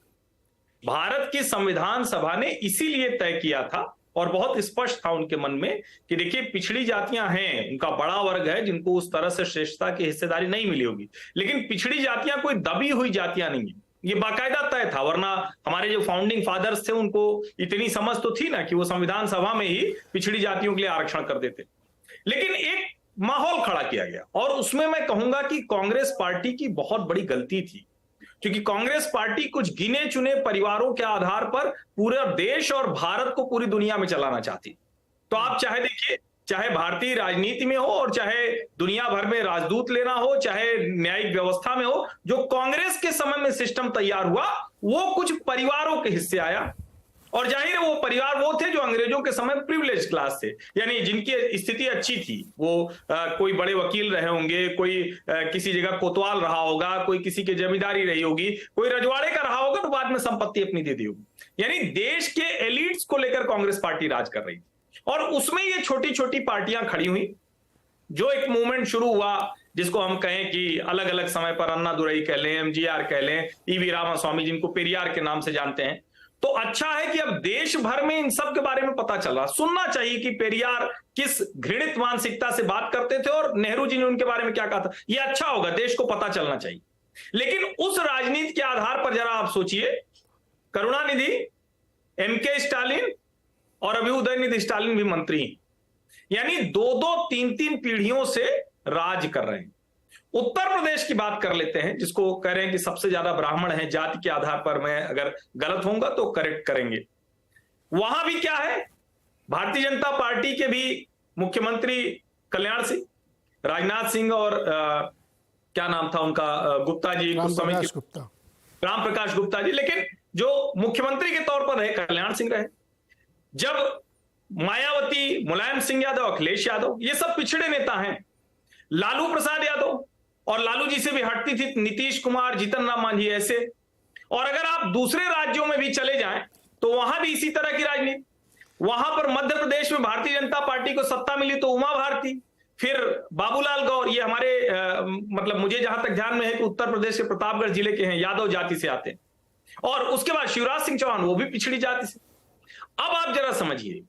भारत की संविधान सभा ने इसीलिए तय किया था और बहुत स्पष्ट था उनके मन में कि देखिए पिछड़ी जातियां हैं, उनका बड़ा वर्ग है जिनको उस तरह से श्रेष्ठता की हिस्सेदारी नहीं मिली होगी, लेकिन पिछड़ी जातियां कोई दबी हुई जातियां नहीं है, ये बाकायदा तय था। वरना हमारे जो फाउंडिंग फादर्स थे उनको इतनी समझ तो थी ना कि वो संविधान सभा में ही पिछड़ी जातियों के लिए आरक्षण कर देते। लेकिन एक माहौल खड़ा किया गया और उसमें मैं कहूंगा कि कांग्रेस पार्टी की बहुत बड़ी गलती थी, क्योंकि कांग्रेस पार्टी कुछ गिने चुने परिवारों के आधार पर पूरा देश और भारत को पूरी दुनिया में चलाना चाहती। तो आप चाहे देखिए, चाहे भारतीय राजनीति में हो और चाहे दुनिया भर में राजदूत लेना हो, चाहे न्यायिक व्यवस्था में हो, जो कांग्रेस के समय में सिस्टम तैयार हुआ वो कुछ परिवारों के हिस्से आया। और जाहिर है वो परिवार वो थे जो अंग्रेजों के समय प्रिविलेज क्लास थे, यानी जिनकी स्थिति अच्छी थी। वो कोई बड़े वकील रहे होंगे, कोई किसी जगह कोतवाल रहा होगा, कोई किसी की जमींदारी रही होगी, कोई रजवाड़े का रहा होगा, तो बाद में संपत्ति अपनी दे दी होगी। यानी देश के एलिट्स को लेकर कांग्रेस पार्टी राज कर रही थी और उसमें ये छोटी छोटी पार्टियां खड़ी हुई। जो एक मूवमेंट शुरू हुआ जिसको हम कहें कि अलग अलग समय पर अन्ना दुरई कह लें, एमजीआर कह लें, ईवी रामास्वामी जिनको पेरियार के नाम से जानते हैं, तो अच्छा है कि अब देश भर में इन सब के बारे में पता चल रहा। सुनना चाहिए कि पेरियार किस घृणित मानसिकता से बात करते थे और नेहरू जी ने उनके बारे में क्या कहा था, ये अच्छा होगा, देश को पता चलना चाहिए। लेकिन उस राजनीति के आधार पर जरा आप सोचिए, करुणानिधि, एमके स्टालिन और अभी उदयनिधि स्टालिन भी मंत्री, यानी 2-2, 3-3 पीढ़ियों से राज कर रहे हैं। उत्तर प्रदेश की बात कर लेते हैं, जिसको कह रहे हैं कि सबसे ज्यादा ब्राह्मण हैं जाति के आधार पर, मैं अगर गलत होऊंगा तो करेक्ट करेंगे। वहां भी क्या है, भारतीय जनता पार्टी के भी मुख्यमंत्री कल्याण सिंह, राजनाथ सिंह और क्या नाम था उनका, गुप्ता जी, कुछ समय राम प्रकाश गुप्ता जी, लेकिन जो मुख्यमंत्री के तौर पर रहे कल्याण सिंह रहे। जब मायावती, मुलायम सिंह यादव, अखिलेश यादव, ये सब पिछड़े नेता हैं। लालू प्रसाद यादव और लालू जी से भी हटती थी नीतीश कुमार, जीतन राम मांझी ऐसे। और अगर आप दूसरे राज्यों में भी चले जाएं तो वहां भी इसी तरह की राजनीति। वहां पर मध्य प्रदेश में भारतीय जनता पार्टी को सत्ता मिली तो उमा भारती, फिर बाबूलाल गौर, ये हमारे मतलब मुझे जहां तक ध्यान में है कि उत्तर प्रदेश के प्रतापगढ़ जिले के हैं, यादव जाति से आते हैं। और उसके बाद शिवराज सिंह चौहान, वो भी पिछड़ी जाति से। अब आप जरा समझिए,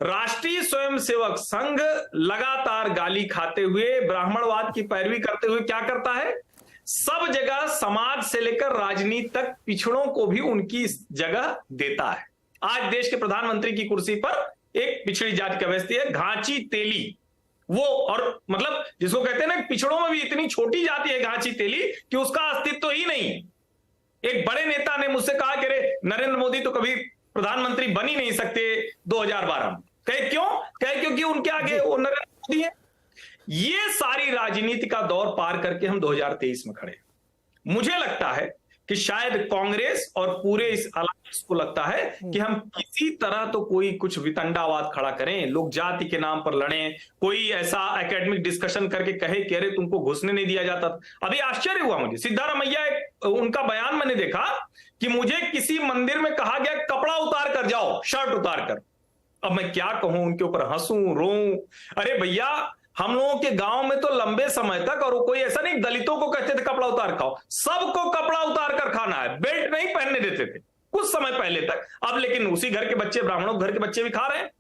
राष्ट्रीय स्वयंसेवक संघ लगातार गाली खाते हुए, ब्राह्मणवाद की पैरवी करते हुए क्या करता है, सब जगह समाज से लेकर राजनीति तक पिछड़ों को भी उनकी जगह देता है। आज देश के प्रधानमंत्री की कुर्सी पर एक पिछड़ी जाति का व्यक्ति है, घांची तेली वो, और मतलब जिसको कहते हैं ना पिछड़ों में भी इतनी छोटी जाति है घांची तेली कि उसका अस्तित्व ही नहीं। एक बड़े नेता ने मुझसे कहा कि अरे नरेंद्र मोदी तो कभी प्रधानमंत्री बन ही नहीं सकते 2012 में। कहे क्यों? कहे क्योंकि उनके आगे वो नरेंद्र मोदी है। ये सारी राजनीति का दौर पार करके हम 2023 में खड़े। मुझे लगता है कि शायद कांग्रेस और पूरे इस अलायंस को लगता है कि हम किसी तरह तो कोई कुछ वितंडावाद खड़ा करें, लोग जाति के नाम पर लड़ें, कोई ऐसा एकेडमिक डिस्कशन करके कहे कि अरे तुमको घुसने नहीं दिया जाता। अभी आश्चर्य हुआ मुझे, सिद्धारमैया उनका बयान मैंने देखा कि मुझे किसी मंदिर में कहा गया कपड़ा उतार कर जाओ, शर्ट उतार कर। अब मैं क्या कहूं, उनके ऊपर हंसूं रोऊं? अरे भैया, हम लोगों के गांव में तो लंबे समय तक, और कोई ऐसा नहीं दलितों को कहते थे कपड़ा उतार खाओ, सबको कपड़ा उतार कर खाना है, बेल्ट नहीं पहनने देते थे कुछ समय पहले तक। अब लेकिन उसी घर के बच्चे, ब्राह्मणों घर के बच्चे भी खा रहे हैं।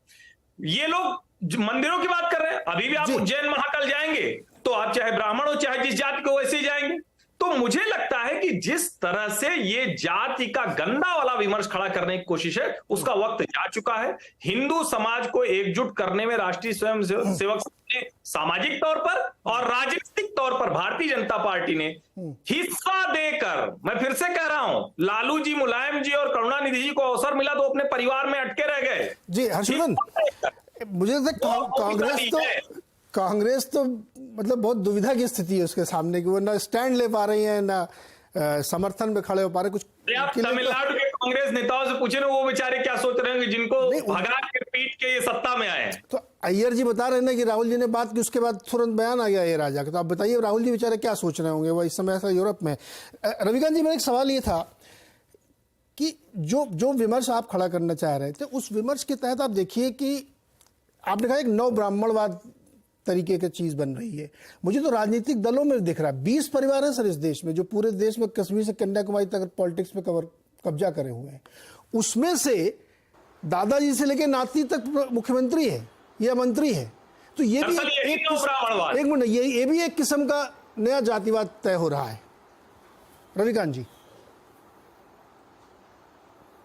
ये लोग मंदिरों की बात कर रहे हैं। अभी भी आप उज्जैन महाकाल जाएंगे तो आप चाहे ब्राह्मण हो चाहे जिस जाति को, वैसे ही जाएंगे। तो मुझे लगता है कि जिस तरह से ये जाति का गंदा वाला विमर्श खड़ा करने की कोशिश है, उसका वक्त जा चुका है। हिंदू समाज को एकजुट करने में राष्ट्रीय स्वयंसेवक ने सामाजिक तौर पर और राजनीतिक तौर पर भारतीय जनता पार्टी ने हिस्सा देकर, मैं फिर से कह रहा हूं, लालू जी, मुलायम जी और करुणानिधि जी को अवसर मिला तो अपने परिवार में अटके रह गए। जी हर्षवर्धन, मुझे लगता है कांग्रेस तो मतलब बहुत दुविधा की स्थिति है उसके सामने, कि वो ना स्टैंड ले पा रही है, ना समर्थन में खड़े हो पा रहे। कुछ आप तमिलनाडु के कांग्रेस नेताओं से पूछे ना, वो बेचारे क्या सोच रहे हैं जिनको भगा के पीट के ये सत्ता में आए हैं। तो अय्यर जी बता रहे हैं कि राहुल जी ने बात की, उसके बाद तुरंत बयान आ गया ये राजा का। तो आप बताइए राहुल जी बेचारे क्या सोच रहे होंगे, वो इस समय ऐसा यूरोप में। रविकांत जी, मेरा एक सवाल ये था कि जो विमर्श आप खड़ा करना चाह रहे थे, उस विमर्श के तहत आप देखिए कि आपने कहा एक नव ब्राह्मणवाद तरीके की चीज बन रही है। मुझे तो राजनीतिक दलों में दिख रहा है 20 परिवार हैं सर इस देश में, जो पूरे देश में कश्मीर से कन्याकुमारी तक पॉलिटिक्स में कब्जा करे हुए हैं। उसमें से दादाजी से लेकर नाती तक मुख्यमंत्री है या मंत्री है। तो ये भी एक मिनट, ये भी एक किस्म का नया जातिवाद तय हो रहा है। रविकांत जी।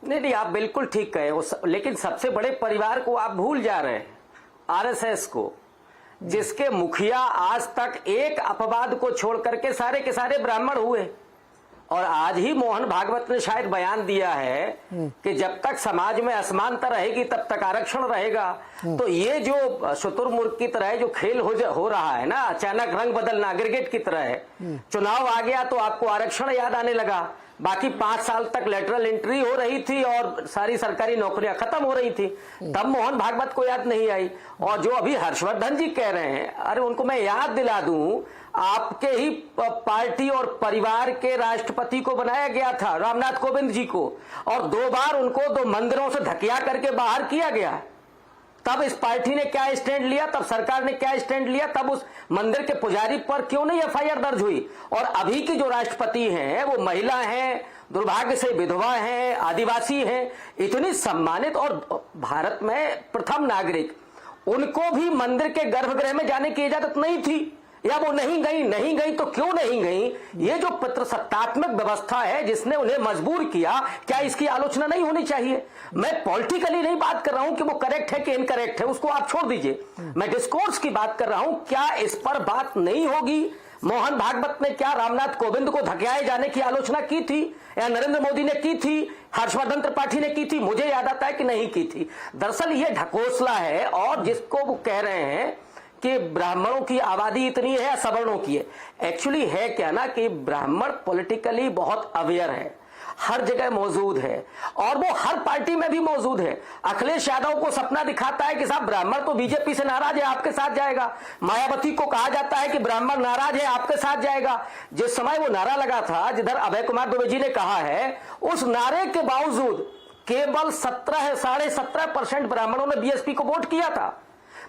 नहीं, आप बिल्कुल ठीक कहे, लेकिन सबसे बड़े परिवार को आप भूल जा रहे हैं, आरएसएस को, जिसके मुखिया आज तक एक अपवाद को छोड़ करके सारे के सारे ब्राह्मण हुए। और आज ही मोहन भागवत ने शायद बयान दिया है कि जब तक समाज में असमानता रहेगी तब तक आरक्षण रहेगा। तो ये जो शुतुरमुर्ग की तरह जो खेल हो रहा है ना, अचानक रंग बदलना क्रिकेट की तरह है। चुनाव आ गया तो आपको आरक्षण याद आने लगा, बाकी 5 साल तक लेटरल एंट्री हो रही थी और सारी सरकारी नौकरियां खत्म हो रही थी, तब मोहन भागवत को याद नहीं आई। और जो अभी हर्षवर्धन जी कह रहे हैं, अरे उनको मैं याद दिला दूं, आपके ही पार्टी और परिवार के राष्ट्रपति को बनाया गया था, रामनाथ कोविंद जी को, और 2 बार उनको 2 मंदिरों से धकिया करके बाहर किया गया। तब इस पार्टी ने क्या स्टैंड लिया, तब सरकार ने क्या स्टैंड लिया, तब उस मंदिर के पुजारी पर क्यों नहीं एफआईआर दर्ज हुई। और अभी की जो राष्ट्रपति हैं वो महिला हैं, दुर्भाग्य से विधवा हैं, आदिवासी हैं, इतनी सम्मानित और भारत में प्रथम नागरिक, उनको भी मंदिर के गर्भगृह में जाने की इजाजत नहीं थी, या वो नहीं गई तो क्यों नहीं गई? ये जो पितृसत्तात्मक व्यवस्था है जिसने उन्हें मजबूर किया, क्या इसकी आलोचना नहीं होनी चाहिए? मैं पॉलिटिकली नहीं बात कर रहा हूं कि वो करेक्ट है कि इनकरेक्ट है, उसको आप छोड़ दीजिए। मैं डिस्कोर्स की बात कर रहा हूं, क्या इस पर बात नहीं होगी? मोहन भागवत ने क्या रामनाथ कोविंद को धकेलाए जाने की आलोचना की थी, या नरेंद्र मोदी ने की थी, हर्षवर्धन त्रिपाठी ने की थी? मुझे याद आता है कि नहीं की थी। दरअसल ये ढकोसला है, और जिसको वो कह रहे हैं कि ब्राह्मणों की आबादी इतनी है या सवर्णों की है, एक्चुअली है क्या ना कि ब्राह्मण पॉलिटिकली बहुत अवेयर है, हर जगह मौजूद है, और वो हर पार्टी में भी मौजूद है। अखिलेश यादव को सपना दिखाता है कि साहब ब्राह्मण तो बीजेपी से नाराज है, आपके साथ जाएगा। मायावती को कहा जाता है कि ब्राह्मण नाराज है, आपके साथ जाएगा। जिस समय वो नारा लगा था, जिधर अभय कुमार दुबे जी ने कहा है, उस नारे के बावजूद केवल 17 साढ़े 17% ब्राह्मणों ने बीएसपी को वोट किया था।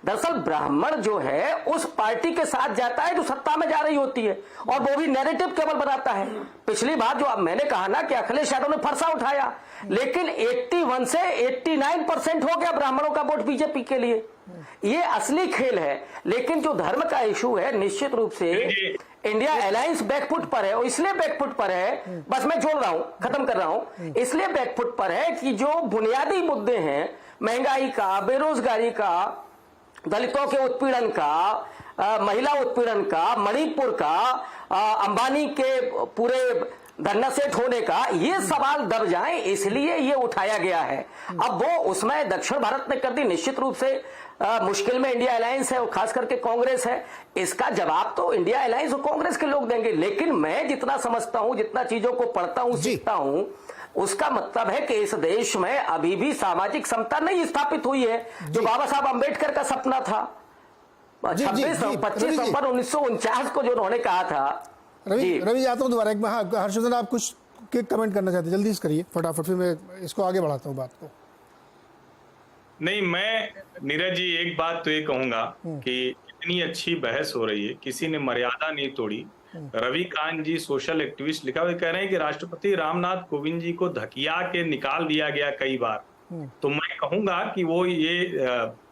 दरअसल ब्राह्मण जो है उस पार्टी के साथ जाता है जो सत्ता में जा रही होती है, और वो भी नैरेटिव केवल बनाता है। पिछली बार जो अब मैंने कहा ना कि अखिलेश यादव ने फरसा उठाया, लेकिन 81 से 89% हो गया ब्राह्मणों का वोट बीजेपी के लिए। ये असली खेल है। लेकिन जो धर्म का इशू है, निश्चित रूप से इंडिया अलायंस बैकफुट पर है, और इसलिए बैकफुट पर है, बस मैं जोड़ रहा हूं, खत्म कर रहा हूं, इसलिए बैकफुट पर है कि जो बुनियादी मुद्दे हैं, महंगाई का, बेरोजगारी का, दलितों के उत्पीड़न का, महिला उत्पीड़न का, मणिपुर का, अंबानी के पूरे धरना सेठ होने का, ये सवाल दब जाए इसलिए ये उठाया गया है। अब वो उसमें दक्षिण भारत ने कर दी, निश्चित रूप से मुश्किल में इंडिया अलायंस है और खास करके कांग्रेस है, इसका जवाब तो इंडिया अलायंस और कांग्रेस के लोग देंगे। लेकिन मैं जितना समझता हूं, जितना चीजों को पढ़ता हूं, सीखता हूं, उसका मतलब है कि इस देश में अभी भी सामाजिक समता नहीं स्थापित हुई है, जो बाबा साहब अंबेडकर का सपना था। 25 नवंबर 1949 को जो उन्होंने कहा था। रवि आता हूँ दोबारा एक बार। हर्षवर्धन, आप कुछ कमेंट करना चाहते हैं, जल्दी से करिए फटाफट, फिर मैं इसको आगे बढ़ाता हूँ बात को। नहीं, मैं नीरज जी एक बात तो ये कहूंगा कि इतनी अच्छी बहस हो रही है, किसी ने मर्यादा नहीं तोड़ी। रविकांत जी सोशल एक्टिविस्ट लिखा हुआ कह रहे हैं कि राष्ट्रपति रामनाथ कोविंद जी को धकिया के निकाल दिया गया कई बार। तो मैं कहूंगा कि वो ये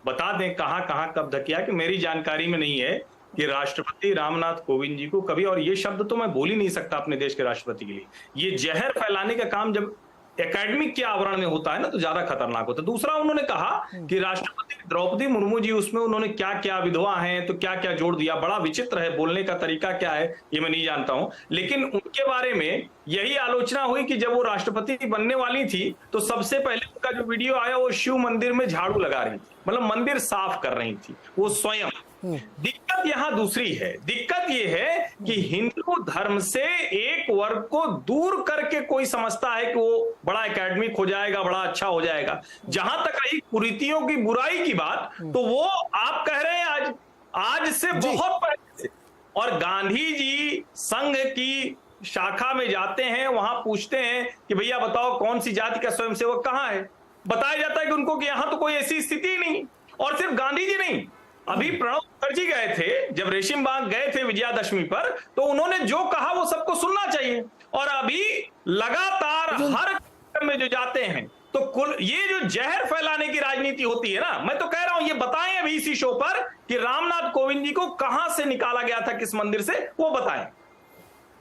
बता दें कहां कहां कब धकिया, कि मेरी जानकारी में नहीं है कि राष्ट्रपति रामनाथ कोविंद जी को कभी, और ये शब्द तो मैं बोल ही नहीं सकता अपने देश के राष्ट्रपति के लिए, ये जहर फैलाने का काम जब एकेडमिक के आवरण में होता है ना तो ज्यादा खतरनाक होता है। दूसरा, उन्होंने कहा कि राष्ट्रपति द्रौपदी मुर्मू जी, उसमें उन्होंने क्या क्या विधवा हैं तो क्या क्या जोड़ दिया, बड़ा विचित्र है, बोलने का तरीका क्या है ये मैं नहीं जानता हूं। लेकिन उनके बारे में यही आलोचना हुई कि जब वो राष्ट्रपति बनने वाली थी तो सबसे पहले उनका जो वीडियो आया वो शिव मंदिर में झाड़ू लगा रही थी, मतलब मंदिर साफ कर रही थी वो स्वयं। दिक्कत यहां दूसरी है। दिक्कत यह है कि हिंदू धर्म से एक वर्ग को दूर करके कोई समझता है कि वो बड़ा एकेडमिक हो जाएगा, बड़ा अच्छा हो जाएगा। जहां तक रही कुरीतियों की, बुराई की बात, तो वो आप कह रहे हैं आज से बहुत पहले से। और गांधी जी संघ की शाखा में जाते हैं, वहां पूछते हैं कि भैया बताओ कौन सी जाति का स्वयंसेवक कहां है, बताया जाता है कि उनको कि यहां तो कोई ऐसी स्थिति ही नहीं। और सिर्फ गांधी जी नहीं, अभी प्रणब मुखर्जी गए थे, जब रेशिम बाग गए थे विजयादशमी पर, तो उन्होंने जो कहा वो सबको सुनना चाहिए। और अभी लगातार हर में जो जाते हैं तो कुल ये जो जहर फैलाने की राजनीति होती है ना, मैं तो कह रहा हूं ये बताएं अभी इसी शो पर कि रामनाथ कोविंद जी को कहां से निकाला गया था, किस मंदिर से, वो बताएं।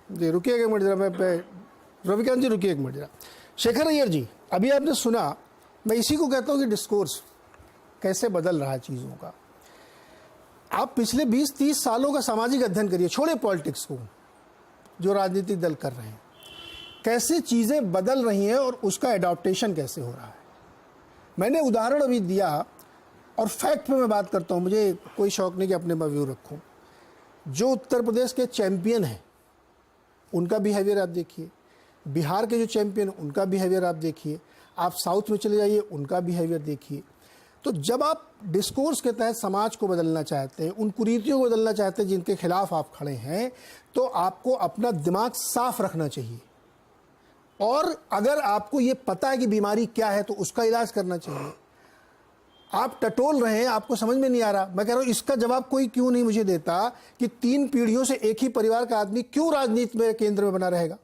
जी रुकिए एक मिनट जरा, मैं रविकांत जी रुकिए एक मिनट जरा। शेखर अय्यर जी, अभी आपने सुना, मैं इसी को कहता हूं कि डिस्कोर्स कैसे बदल रहा है चीज़ों का। आप पिछले 20-30 सालों का सामाजिक अध्ययन करिए, छोड़े पॉलिटिक्स को, जो राजनीतिक दल कर रहे हैं, कैसे चीज़ें बदल रही हैं और उसका एडॉप्टेशन कैसे हो रहा है। मैंने उदाहरण अभी दिया और फैक्ट पे मैं बात करता हूँ, मुझे कोई शौक नहीं कि अपने में व्यू रखूँ। जो उत्तर प्रदेश के चैंपियन हैं उनका बिहेवियर आप देखिए, बिहार के जो चैंपियन उनका बिहेवियर आप देखिए, आप साउथ में चले जाइए उनका बिहेवियर देखिए। तो जब आप डिस्कोर्स के तहत समाज को बदलना चाहते हैं, उन कुरीतियों को बदलना चाहते हैं जिनके खिलाफ आप खड़े हैं, तो आपको अपना दिमाग साफ रखना चाहिए। और अगर आपको ये पता है कि बीमारी क्या है तो उसका इलाज करना चाहिए। आप टटोल रहे हैं, आपको समझ में नहीं आ रहा। मैं कह रहा हूं इसका जवाब कोई क्यों नहीं मुझे देता कि 3 पीढ़ियों से एक ही परिवार का आदमी क्यों राजनीति में केंद्र में बना रहेगा।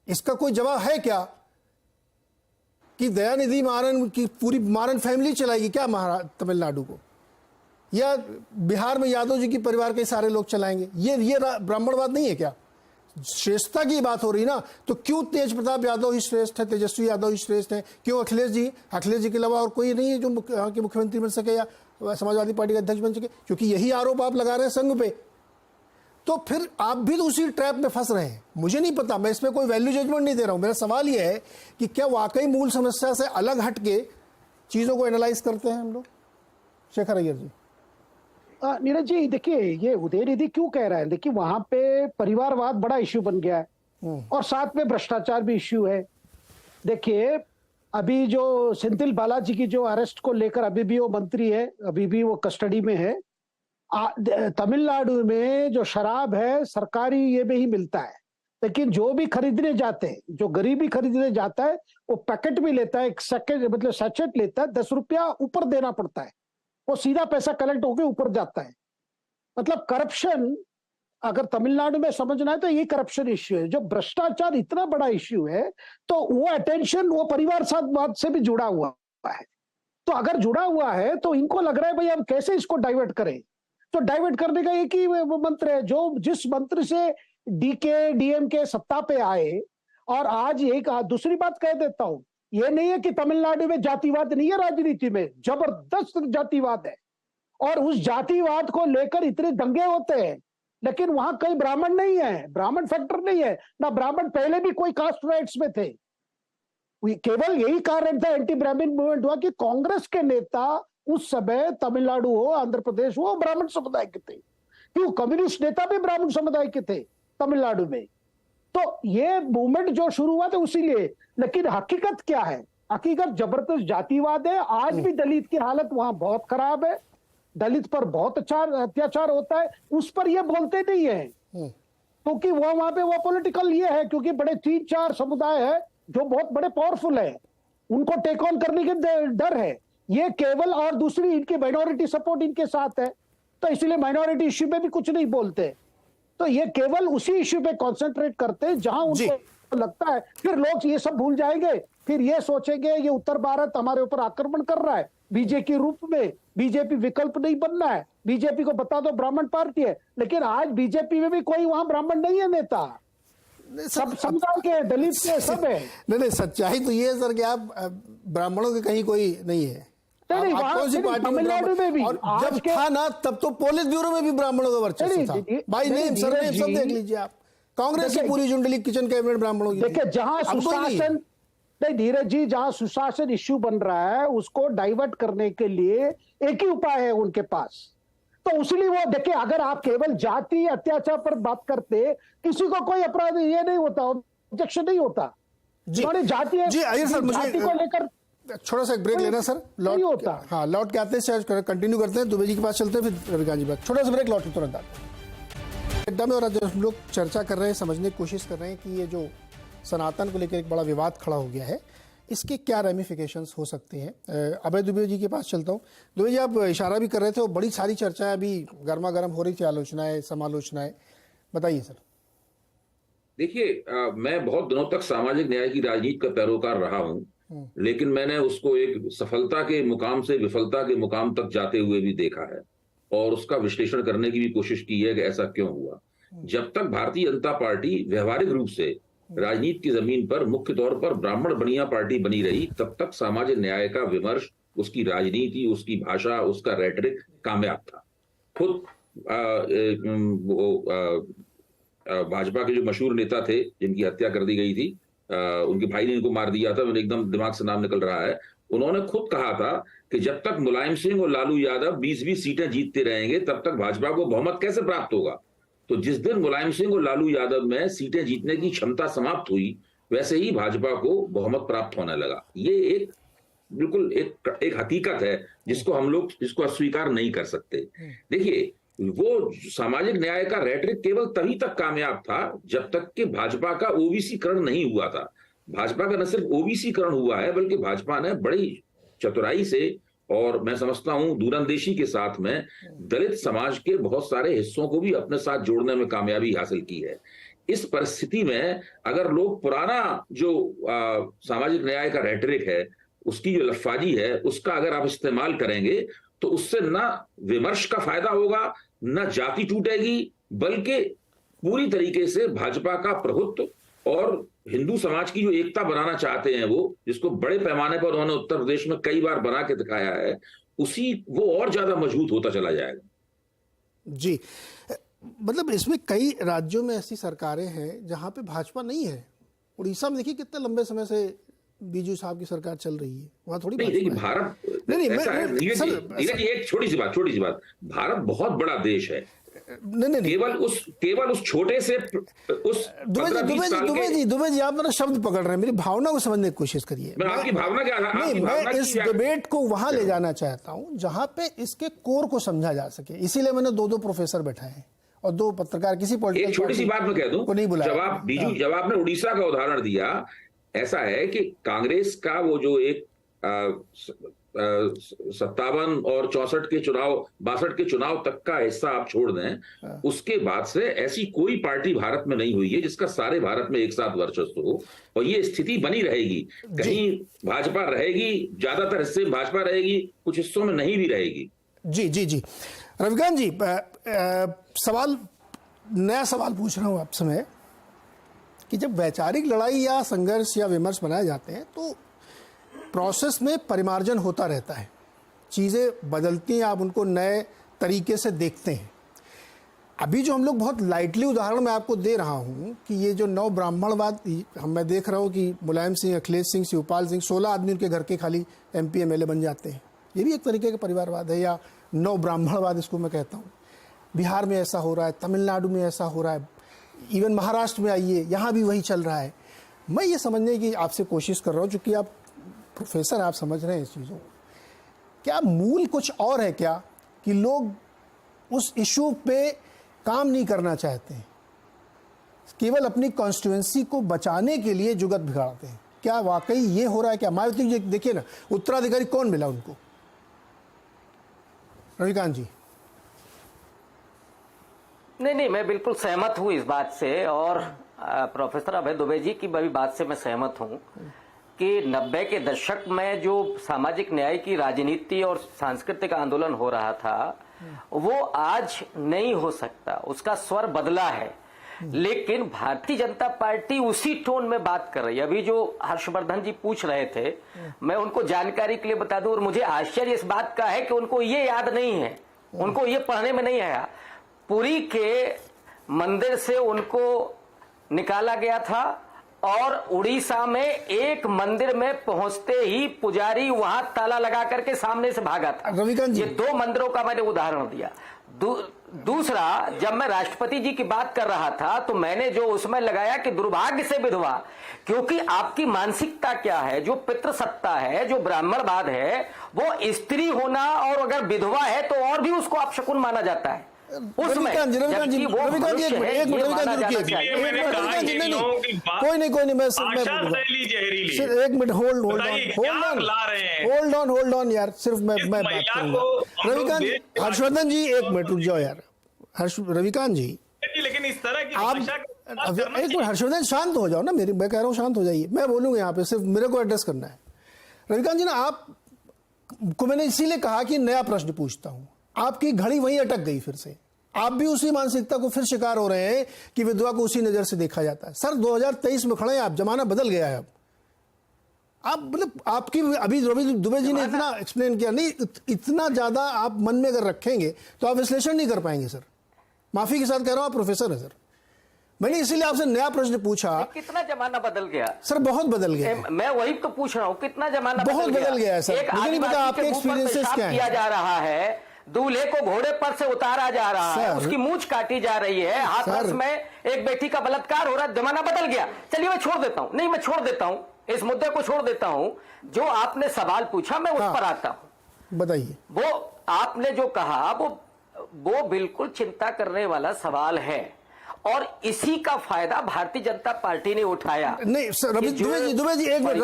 इसका कोई जवाब है क्या कि दयानिधि मारन की पूरी मारन फैमिली चलाएगी क्या तमिलनाडु को, या बिहार में यादव जी की परिवार के सारे लोग चलाएंगे? ये ब्राह्मणवाद नहीं है क्या? श्रेष्ठता की बात हो रही ना, तो क्यों तेज प्रताप यादव ही श्रेष्ठ है, तेजस्वी यादव ही श्रेष्ठ है? क्यों अखिलेश जी के अलावा और कोई नहीं है जो यहाँ के मुख्यमंत्री बन सके या समाजवादी पार्टी का अध्यक्ष बन सके? क्योंकि यही आरोप आप लगा रहे हैं संघ पे। तो फिर आप भी तो उसी ट्रैप में फंस रहे हैं। मुझे नहीं पता, मैं इसमें कोई वैल्यू जजमेंट नहीं दे रहा हूं। मेरा सवाल यह है कि क्या वाकई मूल समस्या से अलग हट के चीजों को एनालाइज करते हैं हम लोग? शेखर अय्यर जी। नीरज जी देखिए, ये उदयनिधि क्यों कह रहा है, देखिए वहां पे परिवारवाद बड़ा इश्यू बन गया है और साथ में भ्रष्टाचार भी इश्यू है। देखिए अभी जो सेंथिल बालाजी की जो अरेस्ट को लेकर अभी भी वो मंत्री है, अभी भी वो कस्टडी में है। तमिलनाडु में जो शराब है सरकारी ये में ही मिलता है, लेकिन जो भी खरीदने जाते हैं, जो गरीबी खरीदने जाता है वो पैकेट भी लेता है, एक मतलब सैचेट लेता है, 10 रुपया ऊपर देना पड़ता है। वो सीधा पैसा कलेक्ट होकर ऊपर जाता है। मतलब करप्शन अगर तमिलनाडु में समझना है तो ये करप्शन इश्यू है। जो भ्रष्टाचार इतना बड़ा इश्यू है तो वो अटेंशन वो परिवारवाद से भी जुड़ा हुआ है। तो अगर जुड़ा हुआ है तो इनको लग रहा है भाई हम कैसे इसको डाइवर्ट करें। तो डाइवर्ट करने का एक ही मंत्र है, जो जिस मंत्र से डीएमके सत्ता पे आए। और आज एक दूसरी बात कह देता हूं, ये नहीं है कि तमिलनाडु में जातिवाद नहीं है, राजनीति में जबरदस्त जातिवाद है और उस जातिवाद को लेकर इतने दंगे होते हैं, लेकिन वहां कई ब्राह्मण नहीं है, ब्राह्मण फैक्टर नहीं है ना। ब्राह्मण पहले भी कोई कास्ट राइट्स में थे। केवल यही कारण था एंटी ब्राह्मण मूवमेंट हुआ कि कांग्रेस के नेता उस समय तमिलनाडु हो आंध्र प्रदेश हो ब्राह्मण समुदाय के थे। क्यों? कम्युनिस्ट नेता भी ब्राह्मण समुदाय के थे तमिलनाडु में। तो ये मूवमेंट जो शुरू हुआ था उसी लिए। लेकिन हकीकत क्या है? हकीकत जबरदस्त जातिवाद है। आज भी दलित की हालत वहां बहुत खराब है, दलित पर बहुत अत्याचार होता है, उस पर ये बोलते नहीं है क्योंकि वो वहां पे वो पॉलिटिकल ये है, क्योंकि बड़े 3-4 समुदाय है जो बहुत बड़े पावरफुल है, उनको टेक ऑन करने के डर है ये केवल। और दूसरी इनकी माइनॉरिटी सपोर्ट इनके साथ है, तो इसलिए माइनॉरिटी इश्यू पे भी कुछ नहीं बोलते। तो ये केवल उसी इश्यू पे कंसंट्रेट करते हैं जहां उनको लगता है। फिर लोग ये सब भूल जाएंगे, फिर ये सोचेंगे ये उत्तर भारत हमारे ऊपर आक्रमण कर रहा है बीजेपी के रूप में, बीजेपी विकल्प नहीं बनना है, बीजेपी को बता दो ब्राह्मण पार्टी है। लेकिन आज बीजेपी में भी कोई वहां ब्राह्मण नहीं है नेता, सब समुदाय के दलित के सब है। नहीं, सच्चाई तो ये है सर कि आप ब्राह्मणों के कहीं कोई नहीं है। कौन सी पार्टी में भी? और जब था ना तब तो पोलित ब्यूरो में भी ब्राह्मणों का वर्चस्व था भाई। नहीं सर, सब देख लीजिए आप, कांग्रेस की पूरी जुंडली किचन कैबिनेट ब्राह्मणों की। देखिए जहां सुशासन, नहीं धीरज जी, जहां सुशासन इश्यू बन रहा है उसको डाइवर्ट करने के लिए एक ही उपाय है उनके पास। तो उसलिए वो देखिए, अगर आप केवल जाति अत्याचार पर बात करते, किसी को कोई अपराध ये नहीं होता, ऑब्जेक्शन नहीं होता। जाति जी आइए सर, मुझे को लेकर छोटा सा एक ब्रेक लेना सर, लौट होता। हाँ, लौट के आते हैं, कंटिन्यू करते हैं, दुबे जी के पास चलते हैं, फिर रविकांत जी बात। छोटा सा ब्रेक, लौट के तुरंत आते हैं अड्डा में। और आज हम लोग चर्चा कर रहे हैं, समझने की कोशिश कर रहे हैं कि ये जो सनातन को लेकर एक बड़ा विवाद खड़ा हो गया है, इसके क्या रेमिफिकेशंस हो सकते हैं। अभय दुबे जी के पास चलता हूँ। दुबे जी, आप इशारा भी कर रहे थे और बड़ी सारी चर्चाएं अभी गर्मा गर्म हो रही थी, आलोचनाएं समालोचनाएं, बताइए सर। देखिए, मैं बहुत दिनों तक सामाजिक न्याय की राजनीति का पैरोकार रहा हूं, लेकिन मैंने उसको एक सफलता के मुकाम से विफलता के मुकाम तक जाते हुए भी देखा है और उसका विश्लेषण करने की भी कोशिश की है कि ऐसा क्यों हुआ। जब तक भारतीय जनता पार्टी व्यवहारिक रूप से राजनीति की जमीन पर मुख्य तौर पर ब्राह्मण बनिया पार्टी बनी रही, तब तक सामाजिक न्याय का विमर्श, उसकी राजनीति, उसकी भाषा, उसका रेटरिक कामयाब था। खुद भाजपा के जो मशहूर नेता थे जिनकी हत्या कर दी गई थी, उनके भाई ने इनको मार दिया था, मेरे एकदम दिमाग से नाम निकल रहा है, उन्होंने खुद कहा था कि जब तक मुलायम सिंह और लालू यादव 20-20 सीटें जीतते रहेंगे तब तक भाजपा को बहुमत कैसे प्राप्त होगा। तो जिस दिन मुलायम सिंह और लालू यादव में सीटें जीतने की क्षमता समाप्त हुई, वैसे ही भाजपा को बहुमत प्राप्त होने लगा। ये एक बिल्कुल एक हकीकत है जिसको हम लोग इसको अस्वीकार नहीं कर सकते। देखिए, वो सामाजिक न्याय का रेटरिक केवल तभी तक कामयाब था जब तक कि भाजपा का ओबीसीकरण नहीं हुआ था। भाजपा का न सिर्फ ओबीसीकरण हुआ है, बल्कि भाजपा ने बड़ी चतुराई से और मैं समझता हूं दूरंदेशी के साथ में दलित समाज के बहुत सारे हिस्सों को भी अपने साथ जोड़ने में कामयाबी हासिल की है। इस परिस्थिति में अगर लोग पुराना जो सामाजिक न्याय का रेटरिक है, उसकी जो लफाजी है, उसका अगर आप इस्तेमाल करेंगे तो उससे ना विमर्श का फायदा होगा, न जाति टूटेगी, बल्कि पूरी तरीके से भाजपा का प्रभुत्व और हिंदू समाज की जो एकता बनाना चाहते हैं वो, जिसको बड़े पैमाने पर उन्होंने उत्तर प्रदेश में कई बार बना के दिखाया है, वो और ज्यादा मजबूत होता चला जाएगा। जी, मतलब इसमें कई राज्यों में ऐसी सरकारें हैं जहां पे भाजपा नहीं है। उड़ीसा में देखिए कितने लंबे समय से बीजू साहब की सरकार चल रही है, वहां थोड़ी नहीं। भारत एक छोटी सी बात, भारत बहुत बड़ा देश है। नहीं, केवल उस छोटे से दुबे जी, आप मेरा शब्द पकड़ रहे हैं, मेरी भावना को समझने की कोशिश करिए। मैं आपकी भावना क्या? नहीं, मैं इस डिबेट को वहां ले जाना चाहता हूं जहां पे इसके कोर को समझा जा सके, इसीलिए मैंने 2 प्रोफेसर बैठाए हैं और 2 पत्रकार। किसी पॉलिटिकल एक छोटी सी बात मैं कह दूं, को नहीं बुलाया। जब आपने उड़ीसा का उदाहरण दिया, ऐसा है कि कांग्रेस का वो जो एक 57 और 64 के चुनाव, 62 के चुनाव तक का हिस्सा आप छोड़ दें, उसके बाद से ऐसी कोई पार्टी भारत में नहीं हुई है जिसका सारे भारत में एक साथ वर्चस्व हो, और ये स्थिति बनी रहेगी। कहीं भाजपा रहेगी, ज्यादातर हिस्से में भाजपा रहेगी, कुछ हिस्सों में नहीं भी रहेगी। जी जी जी, रविकांत जी, नया सवाल पूछ रहा हूं आपसे मैं कि जब वैचारिक लड़ाई या संघर्ष या विमर्श बनाए जाते हैं तो प्रोसेस में परिमार्जन होता रहता है, चीज़ें बदलती हैं, आप उनको नए तरीके से देखते हैं। अभी जो हम लोग बहुत लाइटली उदाहरण मैं आपको दे रहा हूं कि ये जो नव ब्राह्मणवाद, मैं देख रहा हूं कि मुलायम सिंह, अखिलेश सिंह, शिवपाल सिंह, 16 आदमी उनके घर के खाली MP MLA बन जाते हैं, ये भी एक तरीके का परिवारवाद है या नव ब्राह्मणवाद इसको मैं कहता हूँ। बिहार में ऐसा हो रहा है, तमिलनाडु में ऐसा हो रहा है, इवन महाराष्ट्र में आइए, यहाँ भी वही चल रहा है। मैं ये समझने की आपसे कोशिश कर रहा हूँ, चूँकि आप प्रोफेसर, आप समझ रहे हैं इस चीज़ों को, क्या मूल कुछ और है क्या कि लोग उस इशू पे काम नहीं करना चाहते हैं, केवल अपनी कॉन्स्टिट्यूएंसी को बचाने के लिए जुगत बिगाड़ते हैं? क्या वाकई ये हो रहा है? क्या मायावती जी देखिए ना, उत्तराधिकारी कौन मिला उनको? रविकांत जी। नहीं, मैं बिल्कुल सहमत हूँ इस बात से, और प्रोफेसर अभय दुबे जी की भी बात से मैं सहमत हूँ कि 90 के दशक में जो सामाजिक न्याय की राजनीति और सांस्कृतिक आंदोलन हो रहा था वो आज नहीं हो सकता, उसका स्वर बदला है। लेकिन भारतीय जनता पार्टी उसी टोन में बात कर रही है। अभी जो हर्षवर्धन जी पूछ रहे थे, मैं उनको जानकारी के लिए बता दूं, और मुझे आश्चर्य इस बात का है कि उनको ये याद नहीं है, उनको ये पढ़ने में नहीं आया। पुरी के मंदिर से उनको निकाला गया था और उड़ीसा में एक मंदिर में पहुंचते ही पुजारी वहां ताला लगा करके सामने से भागा था। ये 2 मंदिरों का मैंने उदाहरण दिया। दूसरा, जब मैं राष्ट्रपति जी की बात कर रहा था तो मैंने जो उसमें लगाया कि दुर्भाग्य से विधवा, क्योंकि आपकी मानसिकता क्या है, जो पितृसत्ता है, जो ब्राह्मणवाद है, वो स्त्री होना, और अगर विधवा है तो और भी उसको अपशकुन माना जाता है। उसमें कोई नहीं, मैं सिर्फ एक मिनट होल्ड ऑन यार, सिर्फ मैं बात करूंगा। रविकांत, हर्षवर्धन जी एक मिनट रुक जाओ यार। रविकांत जी, लेकिन इस तरह की आप एक मिनट, हर्षवर्धन शांत हो जाओ ना, मैं कह रहा हूँ शांत हो जाइए, मैं बोलूंगा यहाँ पे, सिर्फ मेरे को एड्रेस करना है। रविकांत जी ना, आप को मैंने इसीलिए कहा कि नया प्रश्न पूछता हूं, आपकी घड़ी वहीं अटक गई, फिर से आप भी उसी मानसिकता को फिर शिकार हो रहे हैं कि विधवा को उसी नजर से देखा जाता है। सर 2023 में खड़े हैं आप, जमाना बदल गया है। अब आप मतलब आपकी अभी रवि दुबे जी ने इतना एक्सप्लेन किया, नहीं इतना ज्यादा आप मन में अगर रखेंगे तो आप विश्लेषण नहीं कर पाएंगे सर। माफी के साथ कह रहा हूं, आप प्रोफेसर है सर। मैंने इसीलिए आपसे नया प्रश्न पूछा। कितना जमाना बदल गया सर? बहुत बदल गया। मैं वही तो पूछ रहा हूं, कितना जमाना बहुत बदल गया है सर। मुझे नहीं पता आपके एक्सपीरियंसेस क्या किया जा रहा है, दूल्हे को घोड़े पर से उतारा जा रहा है, उसकी मूंछ काटी जा रही है, हाथरस में एक बेटी का बलात्कार हो रहा है, जमाना बदल गया। चलिए मैं छोड़ देता हूं, नहीं मैं छोड़ देता हूं, इस मुद्दे को छोड़ देता हूं। जो आपने सवाल पूछा मैं उस पर आता हूं। बताइए। वो आपने जो कहा वो बिल्कुल चिंता करने वाला सवाल है, और इसी का फायदा भारतीय जनता पार्टी ने उठाया। नहीं सर, दुबे जी एक मिनट,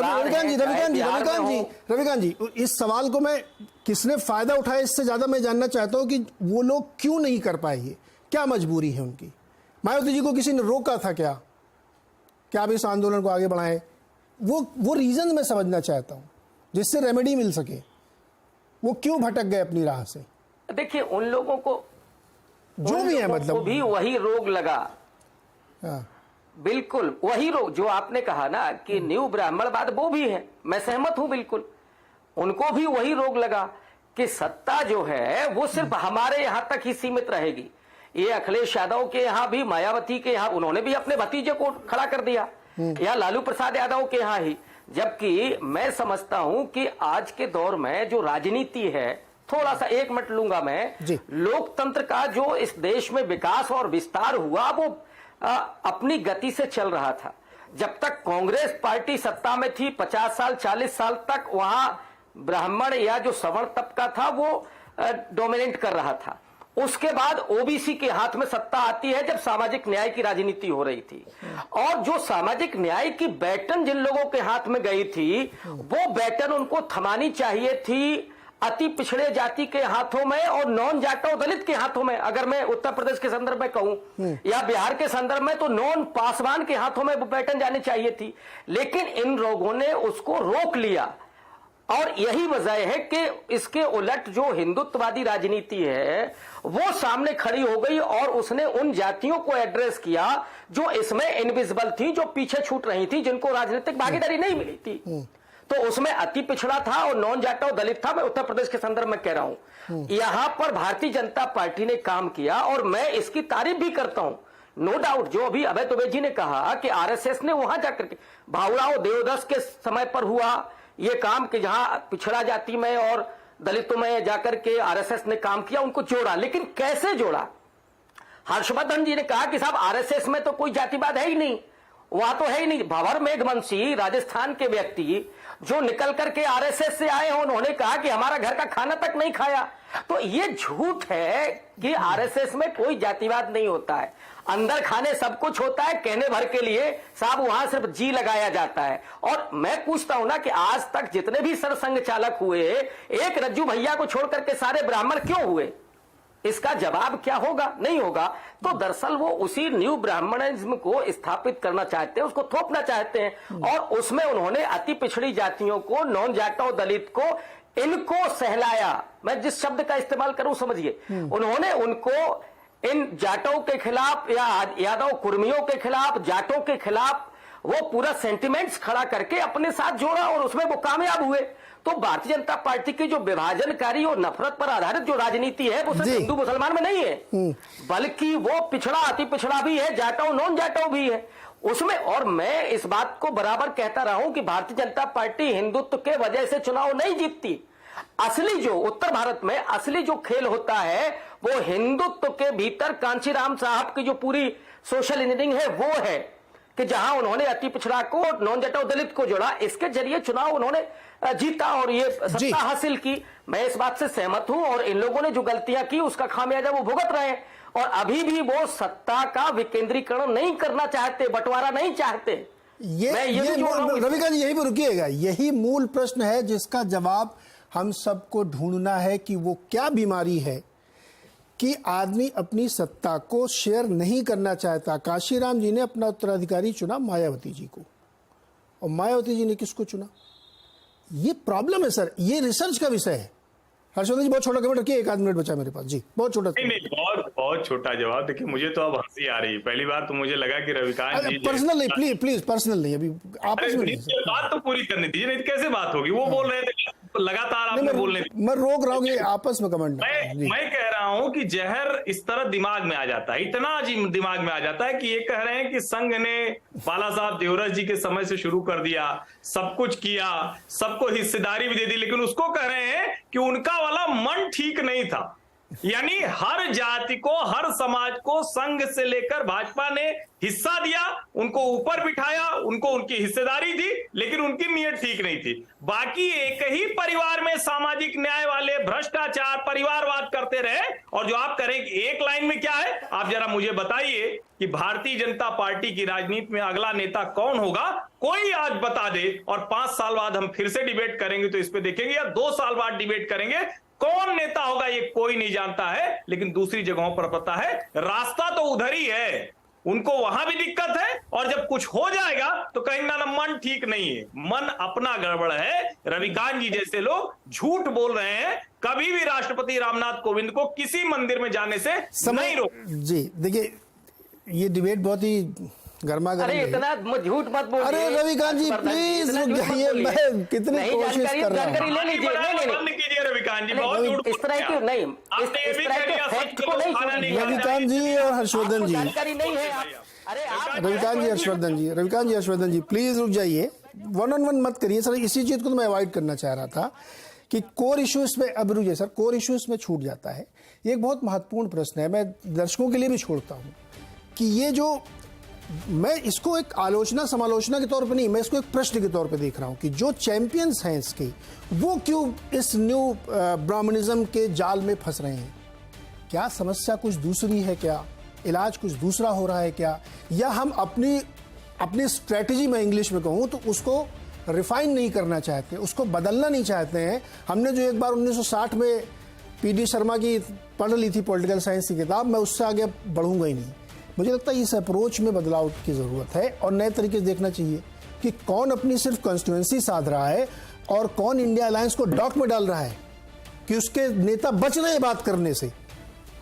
रविकांत जी, इस सवाल को मैं किसने फायदा उठाया इससे ज्यादा मैं जानना चाहता हूं कि वो लोग क्यों नहीं कर पाए, ये क्या मजबूरी है उनकी? मायावती जी को किसी ने रोका था क्या आप इस आंदोलन को आगे बढ़ाएं? वो रीजन मैं समझना चाहता हूं जिससे रेमेडी मिल सके। वो क्यों भटक गए अपनी राह से? देखिए, उन लोगों को जो भी है, मतलब भी वही रोग लगा। हाँ। बिल्कुल वही रोग जो आपने कहा ना कि न्यू ब्राह्मणवाद, वो भी है, मैं सहमत हूं बिल्कुल। उनको भी वही रोग लगा कि सत्ता जो है वो सिर्फ हमारे यहां तक ही सीमित रहेगी। ये अखिलेश यादव के यहां भी, मायावती के यहां, उन्होंने भी अपने भतीजे को खड़ा कर दिया, या लालू प्रसाद यादव के यहां ही। जबकि मैं समझता हूं कि आज के दौर में जो राजनीति है, थोड़ा सा 1 मिनट लूंगा मैं, लोकतंत्र का जो इस देश में विकास और विस्तार हुआ वो अपनी गति से चल रहा था। जब तक कांग्रेस पार्टी सत्ता में थी 50 साल 40 साल तक वहां ब्राह्मण या जो सवर्ण तबका था वो डोमिनेट कर रहा था। उसके बाद ओबीसी के हाथ में सत्ता आती है जब सामाजिक न्याय की राजनीति हो रही थी। और जो सामाजिक न्याय की बैटन जिन लोगों के हाथ में गई थी, वो बैटन उनको थमानी चाहिए थी अति पिछड़े जाति के हाथों में और नॉन जाटो दलित के हाथों में। अगर मैं उत्तर प्रदेश के संदर्भ में कहूं या बिहार के संदर्भ में, तो नॉन पासवान के हाथों में वो पैटर्न जानी चाहिए थी। लेकिन इन लोगों ने उसको रोक लिया और यही वजह है कि इसके उलट जो हिंदुत्ववादी राजनीति है वो सामने खड़ी हो गई और उसने उन जातियों को एड्रेस किया जो इसमें इनविजिबल थी, जो पीछे छूट रही थी, जिनको राजनीतिक भागीदारी नहीं मिली थी। तो उसमें अति पिछड़ा था और नॉन जाटो दलित था। मैं उत्तर प्रदेश के संदर्भ में कह रहा हूं। यहां पर भारतीय जनता पार्टी ने काम किया और मैं इसकी तारीफ भी करता हूं, नो डाउट। जो अभी अभय दुबे जी ने कहा कि आरएसएस ने वहां जाकर के भावराव देवदास के समय पर हुआ ये काम कि जहां पिछड़ा जाति में और दलितों में जाकर के आरएसएस ने काम किया, उनको जोड़ा। लेकिन कैसे जोड़ा? हर्षवर्धन जी ने कहा कि साहब आरएसएस में तो कोई जातिवाद है ही नहीं, वहां तो है ही नहीं। भंवर मेघवंशी राजस्थान के व्यक्ति जो निकल करके आरएसएस से आए हैं, उन्होंने कहा कि हमारा घर का खाना तक नहीं खाया। तो ये झूठ है कि आरएसएस में कोई जातिवाद नहीं होता है। अंदर खाने सब कुछ होता है, कहने भर के लिए साहब वहां सिर्फ जी लगाया जाता है। और मैं पूछता हूं ना कि आज तक जितने भी सरसंघ चालक हुए, एक रज्जू भैया को छोड़ करके सारे ब्राह्मण क्यों हुए? इसका जवाब क्या होगा? नहीं होगा। तो दरअसल वो उसी न्यू ब्राह्मणिज्म को स्थापित करना चाहते हैं, उसको थोपना चाहते हैं। और उसमें उन्होंने अति पिछड़ी जातियों को, नॉन जाटो दलित को, इनको सहलाया। मैं जिस शब्द का इस्तेमाल करूं समझिए। उन्होंने उनको इन जाटों के खिलाफ या यादव कुर्मियों के खिलाफ, जाटों के खिलाफ वो पूरा सेंटिमेंट्स खड़ा करके अपने साथ जोड़ा और उसमें वो कामयाब हुए। तो भारतीय जनता पार्टी की जो विभाजनकारी और नफरत पर आधारित जो राजनीति है वो सिर्फ हिंदू मुसलमान में नहीं है, बल्कि वो पिछड़ा अति पिछड़ा भी है, जाटो नॉन जाटो भी है उसमें। और मैं इस बात को बराबर कहता रहा हूं कि भारतीय जनता पार्टी हिंदुत्व के वजह से चुनाव नहीं जीतती। असली जो उत्तर भारत में असली जो खेल होता है वो हिंदुत्व के भीतर कांचीराम साहब की जो पूरी सोशल इंजीनियरिंग है वो है कि जहां उन्होंने अति पिछड़ा को, नॉन जाटो दलित को जोड़ा, इसके जरिए चुनाव उन्होंने जीता और ये सत्ता हासिल की। मैं इस बात से सहमत हूं और इन लोगों ने जो गलतियां की उसका खामियाजा वो भुगत रहे हैं और अभी भी वो सत्ता का विकेंद्रीकरण नहीं करना चाहते, बंटवारा नहीं चाहते। ये रविकांत जी यहीं पर रुकिएगा। यही मूल प्रश्न है जिसका जवाब हम सबको ढूंढना है कि वो क्या बीमारी है कि आदमी अपनी सत्ता को शेयर नहीं करना चाहता। काशीराम जी ने अपना उत्तराधिकारी चुना मायावती जी को और मायावती जी ने किसको चुना? ये प्रॉब्लम है सर, ये रिसर्च का विषय है। हर्षवर्धन जी बहुत छोटा कमेंट रखिए, 1 मिनट बचा मेरे पास जी, बहुत छोटा। नहीं, बहुत छोटा जवाब। देखिए मुझे तो अब हंसी आ रही है। पहली बार तो मुझे लगा कि रविकांत जी पर्सनल नहीं, प्लीज पर्सनल नहीं, अभी आपस में बात तो पूरी करनी थी। नहीं कैसे बात होगी? वो बोल रहे थे लगातार आपने बोलने, मैं रोक रहा हूँ आपस में कमेंट। मैं कह रहा हूं कि जहर इस तरह दिमाग में आ जाता है, इतना अजीब दिमाग में आ जाता है कि ये कह रहे हैं कि संघ ने बाला साहब देवरस जी के समय से शुरू कर दिया, सब कुछ किया, सबको हिस्सेदारी भी दे दी, लेकिन उसको कह रहे हैं कि उनका वाला मन ठीक नहीं था। यानी हर जाति को, हर समाज को संघ से लेकर भाजपा ने हिस्सा दिया, उनको ऊपर बिठाया, उनको उनकी हिस्सेदारी दी, लेकिन उनकी नीयत ठीक नहीं थी। बाकी एक ही परिवार में सामाजिक न्याय वाले भ्रष्टाचार, परिवारवाद करते रहे। और जो आप करेंगे एक लाइन में क्या है, आप जरा मुझे बताइए कि भारतीय जनता पार्टी की राजनीति में अगला नेता कौन होगा? कोई आज बता दे और 5 साल बाद हम फिर से डिबेट करेंगे तो इस पे देखेंगे, या 2 साल बाद डिबेट करेंगे। कौन नेता होगा ये कोई नहीं जानता है, लेकिन दूसरी जगहों पर पता है रास्ता तो उधर ही है। उनको वहां भी दिक्कत है और जब कुछ हो जाएगा तो कहेंगे ना मन ठीक नहीं है, मन अपना गड़बड़ है। रविकांत जी जैसे लोग झूठ बोल रहे हैं। कभी भी राष्ट्रपति रामनाथ कोविंद को किसी मंदिर में जाने से नहीं रोक। जी देखिए, ये डिबेट बहुत ही गर्मा गर्म है। इतना झूठ मत बोलिए। अरे रविकांत जी प्लीज रुक जाइए, मैं कितनी कोशिश कर रहा हूँ। बंद कीजिए रविकांत जी, बहुत झूठ इस तरह की नहीं, इस तरह के फैक्ट को नहीं। रविकांत जी और हर्षवर्धन जी, जानकारी नहीं है। अरे रविकांत जी हर्षवर्धन जी प्लीज रुक जाइए, 1-on-1 मत करिए सर। इसी चीज को तो मैं अवॉइड करना चाह रहा था कि कोर इश्यूज में, अब रुकिए सर, कोर इश्यूज में छूट जाता है। ये एक बहुत महत्वपूर्ण प्रश्न है, मैं दर्शकों के लिए भी छोड़ता हूँ कि ये जो, मैं इसको एक आलोचना समालोचना के तौर पे नहीं, मैं इसको एक प्रश्न के तौर पे देख रहा हूं कि जो चैंपियंस हैं इसके, वो क्यों इस न्यू ब्राह्मणिज्म के जाल में फंस रहे हैं? क्या समस्या कुछ दूसरी है, क्या इलाज कुछ दूसरा हो रहा है क्या, या हम अपनी स्ट्रेटजी में इंग्लिश में कहूँ तो उसको रिफाइन नहीं करना चाहते, उसको बदलना नहीं चाहते हैं। हमने जो एक बार 1960 में पीडी शर्मा की पढ़ ली थी पॉलिटिकल साइंस की किताब, मैं उससे आगे बढ़ूंगा ही नहीं। मुझे लगता है इस अप्रोच में बदलाव की ज़रूरत है और नए तरीके से देखना चाहिए कि कौन अपनी सिर्फ कॉन्स्टिट्यूएंसी साध रहा है और कौन इंडिया अलायंस को डॉक में डाल रहा है कि उसके नेता बच रहे हैं बात करने से।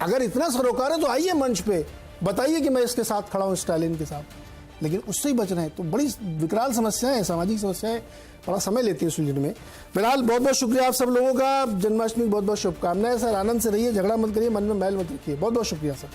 अगर इतना सरोकार है तो आइए मंच पे बताइए कि मैं इसके साथ खड़ा हूँ, स्टालिन के साथ, लेकिन उससे ही बचना है तो बड़ी विकराल समस्याएं हैं, सामाजिक समस्याएं बड़ा समय लेती है सुलझने में। फिलहाल बहुत बहुत शुक्रिया आप सब लोगों का, जन्माष्टमी की बहुत बहुत शुभकामनाएं सर। आनंद से रहिए, झगड़ा मत करिए, मन में मैल मत रखिए। बहुत बहुत शुक्रिया सर।